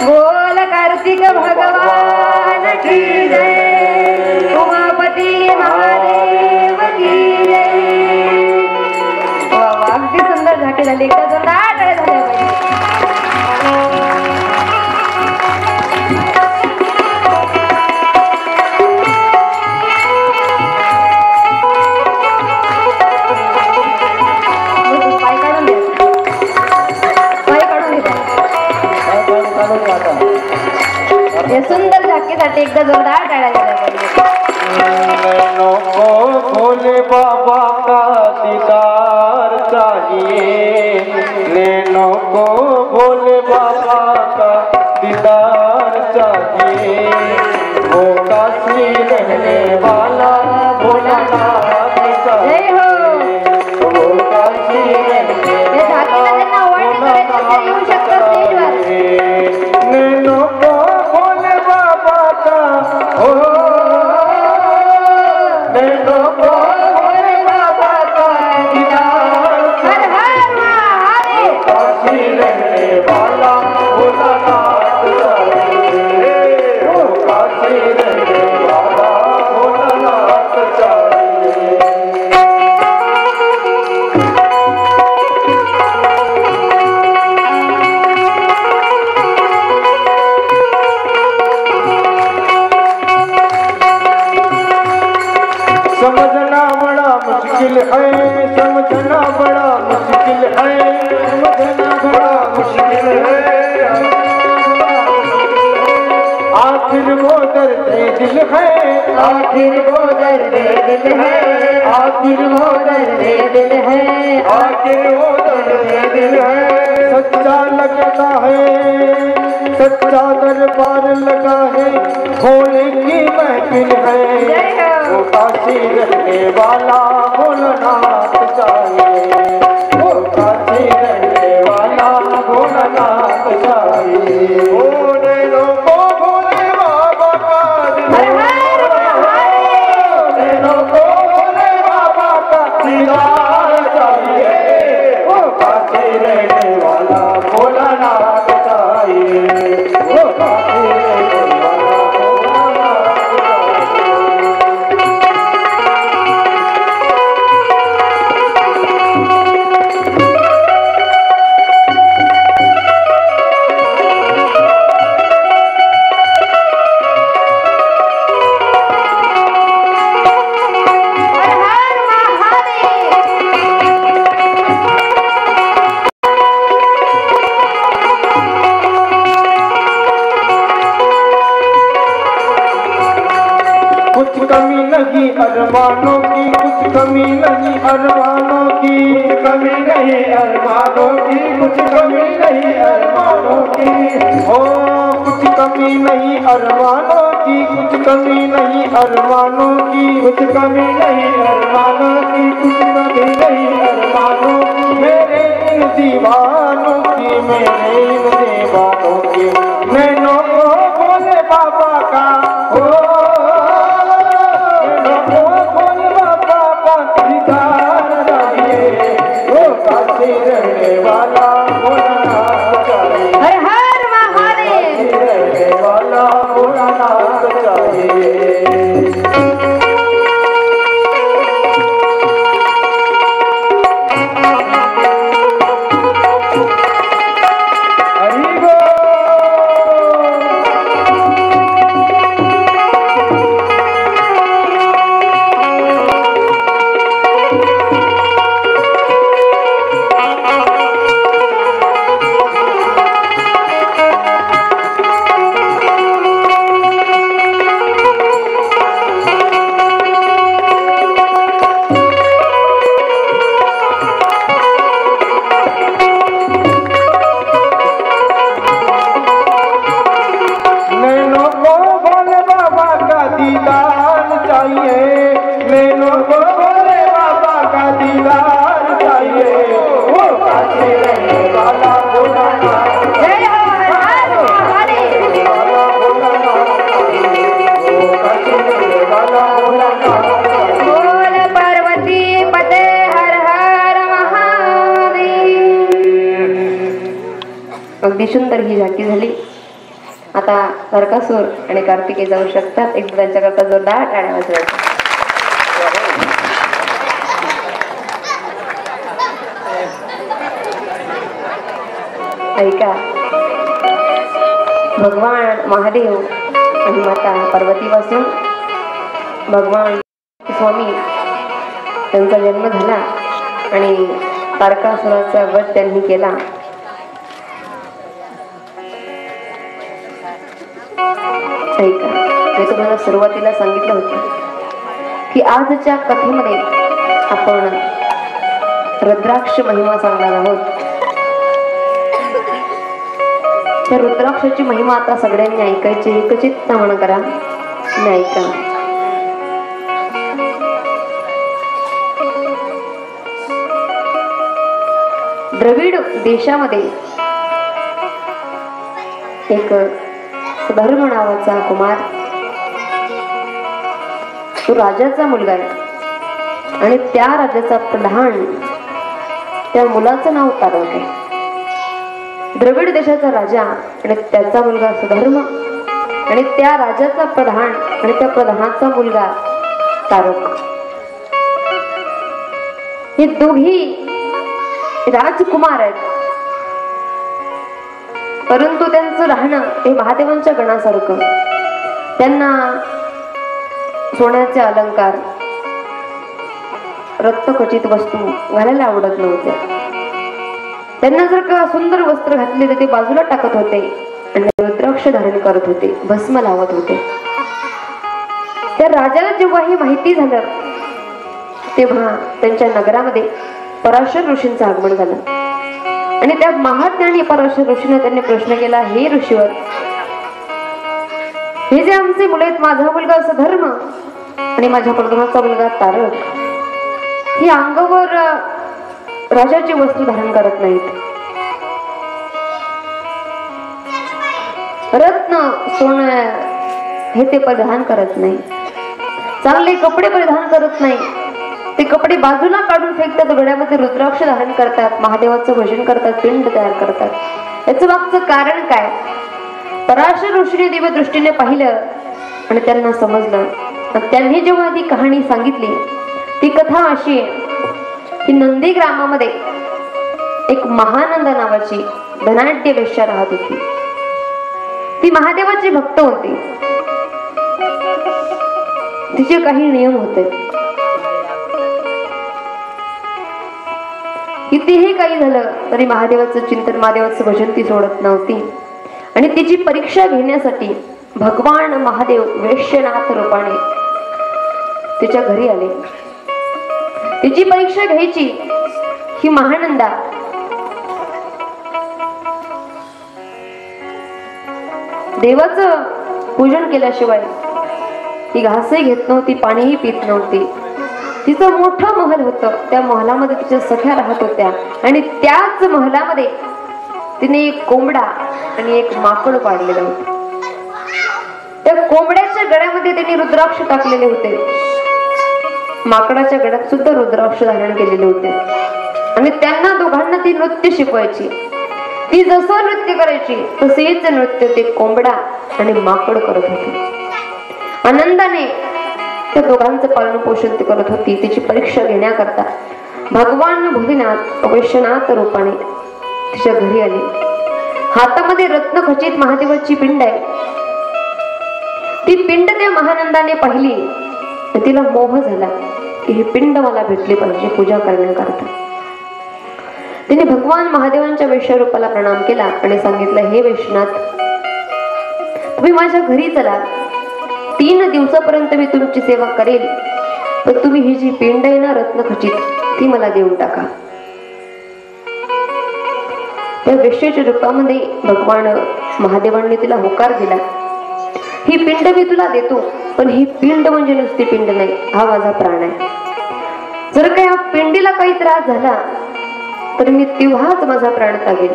बोल कार्तिक भगवान की जय. उमापती महादेव की जय. अगदी सुंदर झाके झाली. एकदा जोरदार टाळ्या झाल्या पाहिजे. पाय काढून घ्या. पाय काढून घ्या. या सुंदर झाकीसाठी एकदा जोरदार टाळ्या झाल्या पाहिजे. भोले बाबा का दीदार चाहिए. लेनो को भोले बाबा का दीदार चाहिए. वो काशी रहने वाला भोलानाथ चाहिए. वो काशी रहने वाला भोलानाथ चाहिए. लेनो को भोले बाबा का समझना बड़ा मुश्किल है. समझना बड़ा मुश्किल है. समझना बड़ा मुश्किल है. आखिर वो दर्द दिल है. आखिर वो दर्द दिल है. आखिर वो दर्द दिल है. आखिर वो दर्द दिल है. सच्चा लगता है. सच्चा दरबार लगा है. भोले की महफिल है. वो काशी रहने वाला भोलानाथ चाहिए. वो काशी रहने वाला भोलानाथ चाहिए. भोले लोगों भोले बाबा का दीदार. भोले बाबा का दीदार चाहिए. वो काशी रहने वाला भोलानाथ चाहिए. वो काशी रहने वाला भोलानाथ चाहिए. कमी नहीं अरमानों की. कुछ कमी नहीं अरमानों की. कमी नहीं अरमानों की. कुछ कमी नहीं अरमानों की. ओ कुछ कमी नहीं अरमानों की, कुछ कमी नहीं अरमानों की, कुछ कमी नहीं अरमानों की, कुछ कमी नहीं अरमानों की, मेरे इन दीवानों की, मेरे इन दीवानों की, नैनों को भोले बाबा का हो, नैनों को भोले बाबा का दीदार चाहिए, वो काशी रहने वाला भोलानाथ चाहिए, हर हर महादेव। रहने वाला भोलानाथ चाहिए। अगदी सुंदर ही झाकी झाली. आता नरकासूर आणि कार्तिकेय जाऊ शकतात. एक त्यांच्याकरता जोरदार टाळ्या वाजवायच्या. ऐका, भगवान महादेव आणि माता पार्वती पासून भगवान स्वामी त्यांचा जन्म झाला आणि तारकासुराचा वध त्यांनी केला. ऐका, मी तुम्हाला सुरुवातीला सांगितलं होतं की आजच्या कथेमध्ये आपण रुद्राक्ष महिमा सांगणार आहोत. त्या रुद्राक्षाची महिमा आता सगळ्यांनी ऐकायची. एकचित्त म्हण करा, ऐका. द्रविड देशामध्ये एक धर्म नावाचा कुमार, तो राजाचा मुलगा आहे आणि त्या राजाचा प्रधान, त्या मुलाचं नाव तारक आहे. द्रविड देशाचा राजा आणि त्याचा मुलगा सुधर्म आणि त्या राजाचा प्रधान आणि त्या प्रधानाचा मुलगा तारक, हे दोघी राजकुमार आहेत. परंतु त्यांचं राहणं हे महादेवांच्या गणासारखं. त्यांना सोन्याचे अलंकार, रक्तखचित वस्तू घालायला आवडत नव्हत्या. त्यांना जर का सुंदर वस्त्र घातले तर ते बाजूला टाकत होते आणि रुद्राक्ष धारण करत होते, भस्म लावत होते. त्या राजाला जेव्हा हे माहिती झालं तेव्हा त्यांच्या नगरामध्ये पराशर ऋषींचं आगमन झालं आणि त्या महाज्ञानी पराशर ऋषीने त्यांनी प्रश्न केला, हे ऋषीवर, हे जे आमचे मुले आहेत, माझा मुलगा सुधर्म आणि माझ्या प्रधानाचा मुलगा तारक, ही अंगावर राजाची वस्त्र धारण करत नाहीत, रत्न सोनं हे ते परिधान करत नाही, चांगले कपडे परिधान करत नाही, ते कपडे बाजूला काढून फेकतात, डोळ्यामध्ये रुद्राक्ष धारण करतात, महादेवाचं भजन करतात, पिंड तयार करतात. याचं मागचं कारण काय? पराशर ऋषीने दिव्य दृष्टीने पाहिलं आणि त्यांना समजलं. त्यांनी जेव्हा ती कहाणी सांगितली, ती कथा अशी आहे की नंदी ग्रामामध्ये एक महानंद नावाची धनाढ्य वेश्या राहत होती. ती महादेवाची भक्त होती. तिचे काही नियम होते. कितीही काही झालं तरी महादेवाचं चिंतन, महादेवाचं भजन ती सोडत नव्हती. आणि तिची परीक्षा घेण्यासाठी भगवान महादेव वेश्यनाथ रूपाने तिच्या घरी आले. तिची परीक्षा घ्यायची. ही महानंदा देवाचं पूजन केल्याशिवाय ती घासही घेत नव्हती, पाणीही पित नव्हती. तिचं मोठं महल होतं, त्या महलामध्ये तिच्या सख्या राहत होत्या आणि त्याच महलामध्ये तिने एक कोंबडा आणि एक माकड पाळलेलं होतं. त्या कोंबड्याच्या गळ्यामध्ये त्यांनी रुद्राक्ष टाकलेले होते, माकडाच्या गळ्यात सुद्धा रुद्राक्ष धारण केलेले होते आणि त्यांना दोघांना ती नृत्य शिकवायची. ती जसं नृत्य करायची तसेच नृत्य ते कोंबडा आणि माकड करत होते. आनंदाने त्या दोघांचं पालन पोषण ती करत होती. तिची परीक्षा घेण्याकरता भगवान भोलेनाथ अवश्यनाथ रूपाने तिच्या घरी आले. हातामध्ये रत्नखचित महादेवाची पिंड आहे. ती पिंड त्या महानंदाने पाहिली, तिला मोह झाला की ही पिंड मला भेटली पाहिजे पूजा करण्याकरता. तिने भगवान महादेवांच्या वैश्वरूपाला प्रणाम केला आणि सांगितलं, हे वैश्वनाथ, तुम्ही माझ्या घरी चला, 3 दिवसापर्यंत मी तुमची सेवा करेल, पण तुम्ही ही जी पिंड आहे ना रत्नखचित, ती मला देऊन टाका. त्या वैश्याच्या रूपामध्ये भगवान महादेवांनी तिला होकार दिला, ही पिंड मी तुला देतो, पण ही पिंड म्हणजे नुसती पिंड नाही, हा माझा प्राण आहे. जर का या पिंडीला काही त्रास झाला तर मी तेव्हाच माझा प्राण त्यागेल.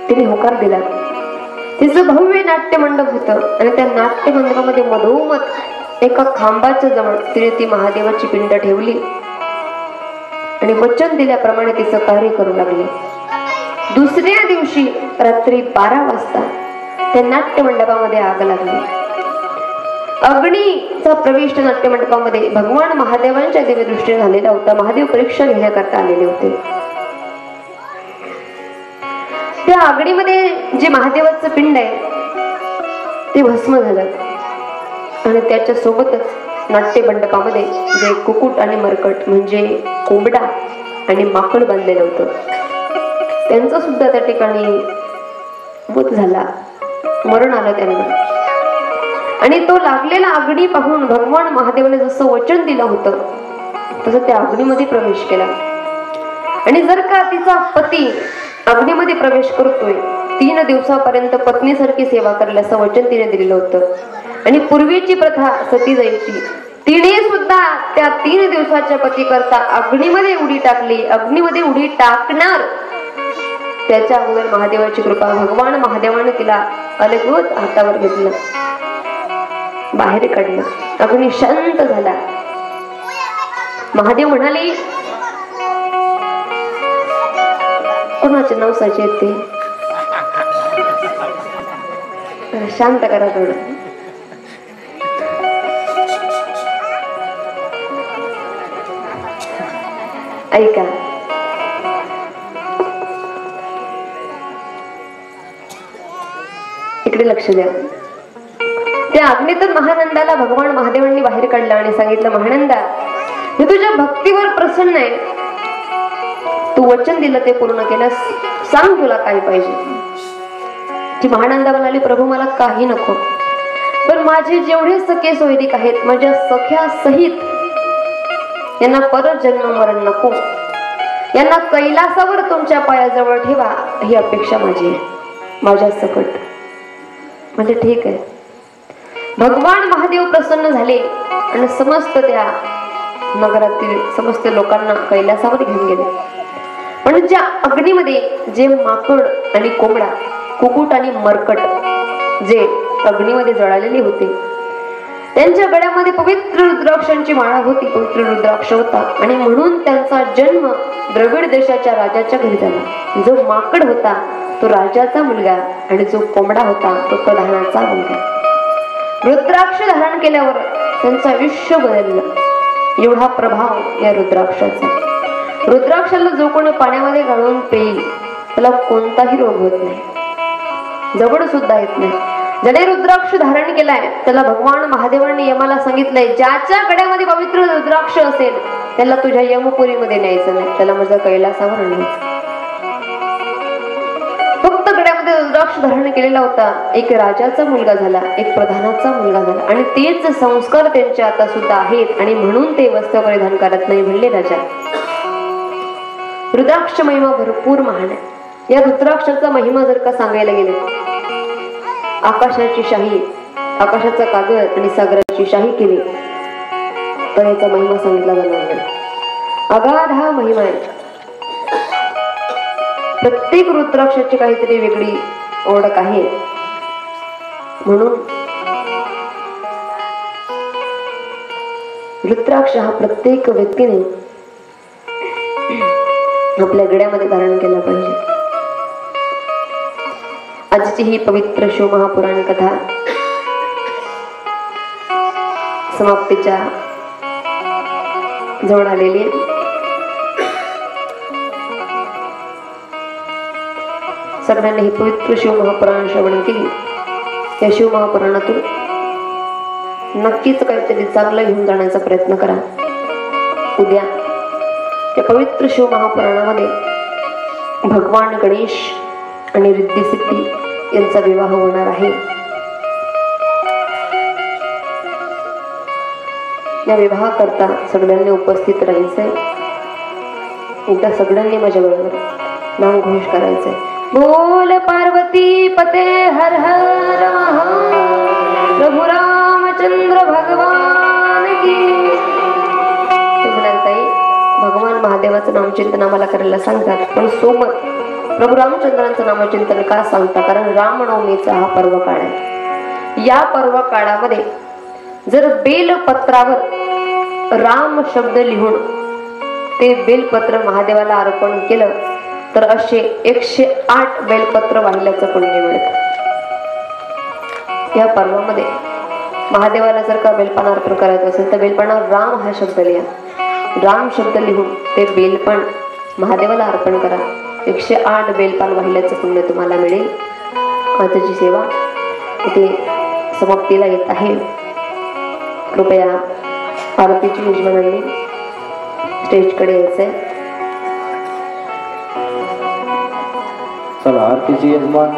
तिने होकार दिला. तिचं भव्य नाट्य मंडप होतं आणि त्या नाट्य मंडपामध्ये मधोमध एका खांबाच्या जवळ तिने ती महादेवाची पिंड ठेवली आणि वचन दिल्याप्रमाणे तिचं कार्य करू लागले. दुसऱ्या दिवशी रात्री 12 वाजता त्या नाट्य मंडपामध्ये आग लागली. अग्नीचा प्रवेश नाट्य मंडपामध्ये भगवान महादेवांच्या दिव्य दृष्टीने झालेला होता. महादेव परीक्षा घेण्याकरता आलेले होते. त्या अग्नीमध्ये जे महादेवाचं पिंड आहे ते भस्म झालं आणि त्याच्या सोबतच नाट्य मंडपामध्ये जे कुकुट आणि मरकट म्हणजे कोंबडा आणि माकड बांधलेलं होतं त्यांचा सुद्धा त्या ठिकाणी वध झाला, मरण आलं त्यांना. आणि तो लागलेला अग्नी पाहून भगवान महादेवाने जसं वचन दिलं होतं तसं त्या अग्नीमध्ये प्रवेश केला. आणि जर का तिचा पती अग्नीमध्ये प्रवेश करतोय, 3 दिवसापर्यंत पत्नीसारखी सेवा करेल असं वचन तिने दिलेलं होतं. आणि पूर्वीची प्रथा सती जायची, तिने सुद्धा त्या 3 दिवसाच्या पती करता अग्नीमध्ये उडी टाकली. अग्नीमध्ये उडी टाकणार त्याच्या अगोदर महादेवाची कृपा, भगवान महादेवाने तिला अलगद हातावर घेतलं, बाहेर काढलं. अग्नी शांत झाला. महादेव म्हणाले, कोणाचे नवसाचे ते शांत करा थोडं. ऐका, इकडे लक्ष द्या. त्या अग्नीतून महानंदाला भगवान महादेवांनी बाहेर काढलं आणि सांगितलं, महानंदा, मी तुझ्या भक्तीवर प्रसन्न आहे, तू वचन दिलं ते पूर्ण केलं, सांग तुला काय पाहिजे. ती महानंदा म्हणाली, प्रभू मला काही नको, पण माझे जेवढे सखे सोयरीक आहेत माझ्या सख्या सहित यांना परत जन्म मरण नको, यांना कैलासावर तुमच्या पायाजवळ ठेवा, ही अपेक्षा माझी आहे माझ्या सकट. म्हणजे ठीक आहे. भगवान महादेव प्रसन्न झाले आणि समस्त त्या नगरातील समस्त लोकांना कैलासावर घेऊन गेले. पण ज्या अग्नीमध्ये जे माकड आणि कोंबडा, कुकुट आणि मरकट जे अग्नीमध्ये जळालेले होते त्यांच्या गळ्यामध्ये पवित्र रुद्राक्षांची माळा होती, पवित्र रुद्राक्ष होता. आणि म्हणून त्यांचा जन्म द्रविड देशाच्या राजाच्या घरी झाला. जो माकड होता तो राजाचा मुलगा आणि जो कोंबडा होता तो प्रधानाचा मुलगा. रुद्राक्ष धारण केल्यावर त्यांचं आयुष्य बदललं. एवढा प्रभाव या रुद्राक्षाचा. रुद्राक्षाला जो कोणी पाण्यामध्ये घालून पेईल त्याला कोणताही रोग होत नाही, जवळ सुद्धा येत नाही. ज्याने रुद्राक्ष धारण केलाय त्याला भगवान महादेवांनी यमाला सांगितलंय, ज्याच्या गळ्यामध्ये पवित्र रुद्राक्ष असेल त्याला तुझ्या यमपुरीमध्ये न्यायचं नाही, त्याला माझ्या कैलासावर न्यायचं. फक्त गळ्यामध्ये रुद्राक्ष धारण केलेला होता एक राजाचा मुलगा झाला, एक प्रधानाचा मुलगा झाला. आणि तेच संस्कार त्यांचे आता सुद्धा आहेत आणि म्हणून ते वस्त्र परिधान करत नाही. म्हणले राजा, रुद्राक्ष महिमा भरपूर महान आहे. या रुद्राक्षाचा महिमा जर का सांगायला गेले आकाशाची शाही, आकाशाचा कागद आणि सागराची शाही केली तर याचा महिमा सांगितला जाणार नाही. अगाध हा महिमा आहे. प्रत्येक रुद्राक्षाची काहीतरी वेगळी ओळख आहे. म्हणून रुद्राक्ष हा प्रत्येक व्यक्तीने आपल्या गळ्यामध्ये धारण केला पाहिजे. आजची ही पवित्र शिवमहापुराण कथा समाप्तीच्या जवळ आलेली आहे. सगळ्यांनी ही पवित्र शिवमहापुराण श्रवण केली. या शिवमहापुराणातून नक्कीच काहीतरी चांगलं घेऊन जाण्याचा प्रयत्न करा. उद्या या पवित्र शिवमहापुराणामध्ये भगवान गणेश आणि रिद्धी सिद्धी यांचा विवाह होणार आहे. या विवाह करता सगळ्यांनी उपस्थित राहायचंय. एकदा सगळ्यांनी माझ्या बरोबर नामघोष करायचंय. बोल पार्वती पते हर हर प्रभु रामचंद्र भगवान की. ते म्हणाल ताई भगवान महादेवाचं नामचिंतन आम्हाला करायला सांगतात, पण सोबत प्रभू रामचंद्रांचं नामचिंतन का सांगता? कारण रामनवमीचा हा पर्व काळ आहे. या पर्व काळामध्ये जर बेलपत्रावर राम शब्द लिहून ते बेलपत्र महादेवाला अर्पण केलं तर असे 108 बेलपत्र वाहिल्याचं पुण्य मिळतं. या पर्वामध्ये महादेवाला जर का बेलपान अर्पण करायचं असेल तर बेलपानावर राम हा शब्द लिहा. राम शब्द लिहून ते बेलपान महादेवाला अर्पण करा. 108 बेलपान वाहिल्याचं पुण्य तुम्हाला मिळेल. आजची सेवा इथे समाप्तीला येत आहे. कृपया आरतीची यजमानांनी स्टेजकडे यायचंय. चला आरतीची यजमान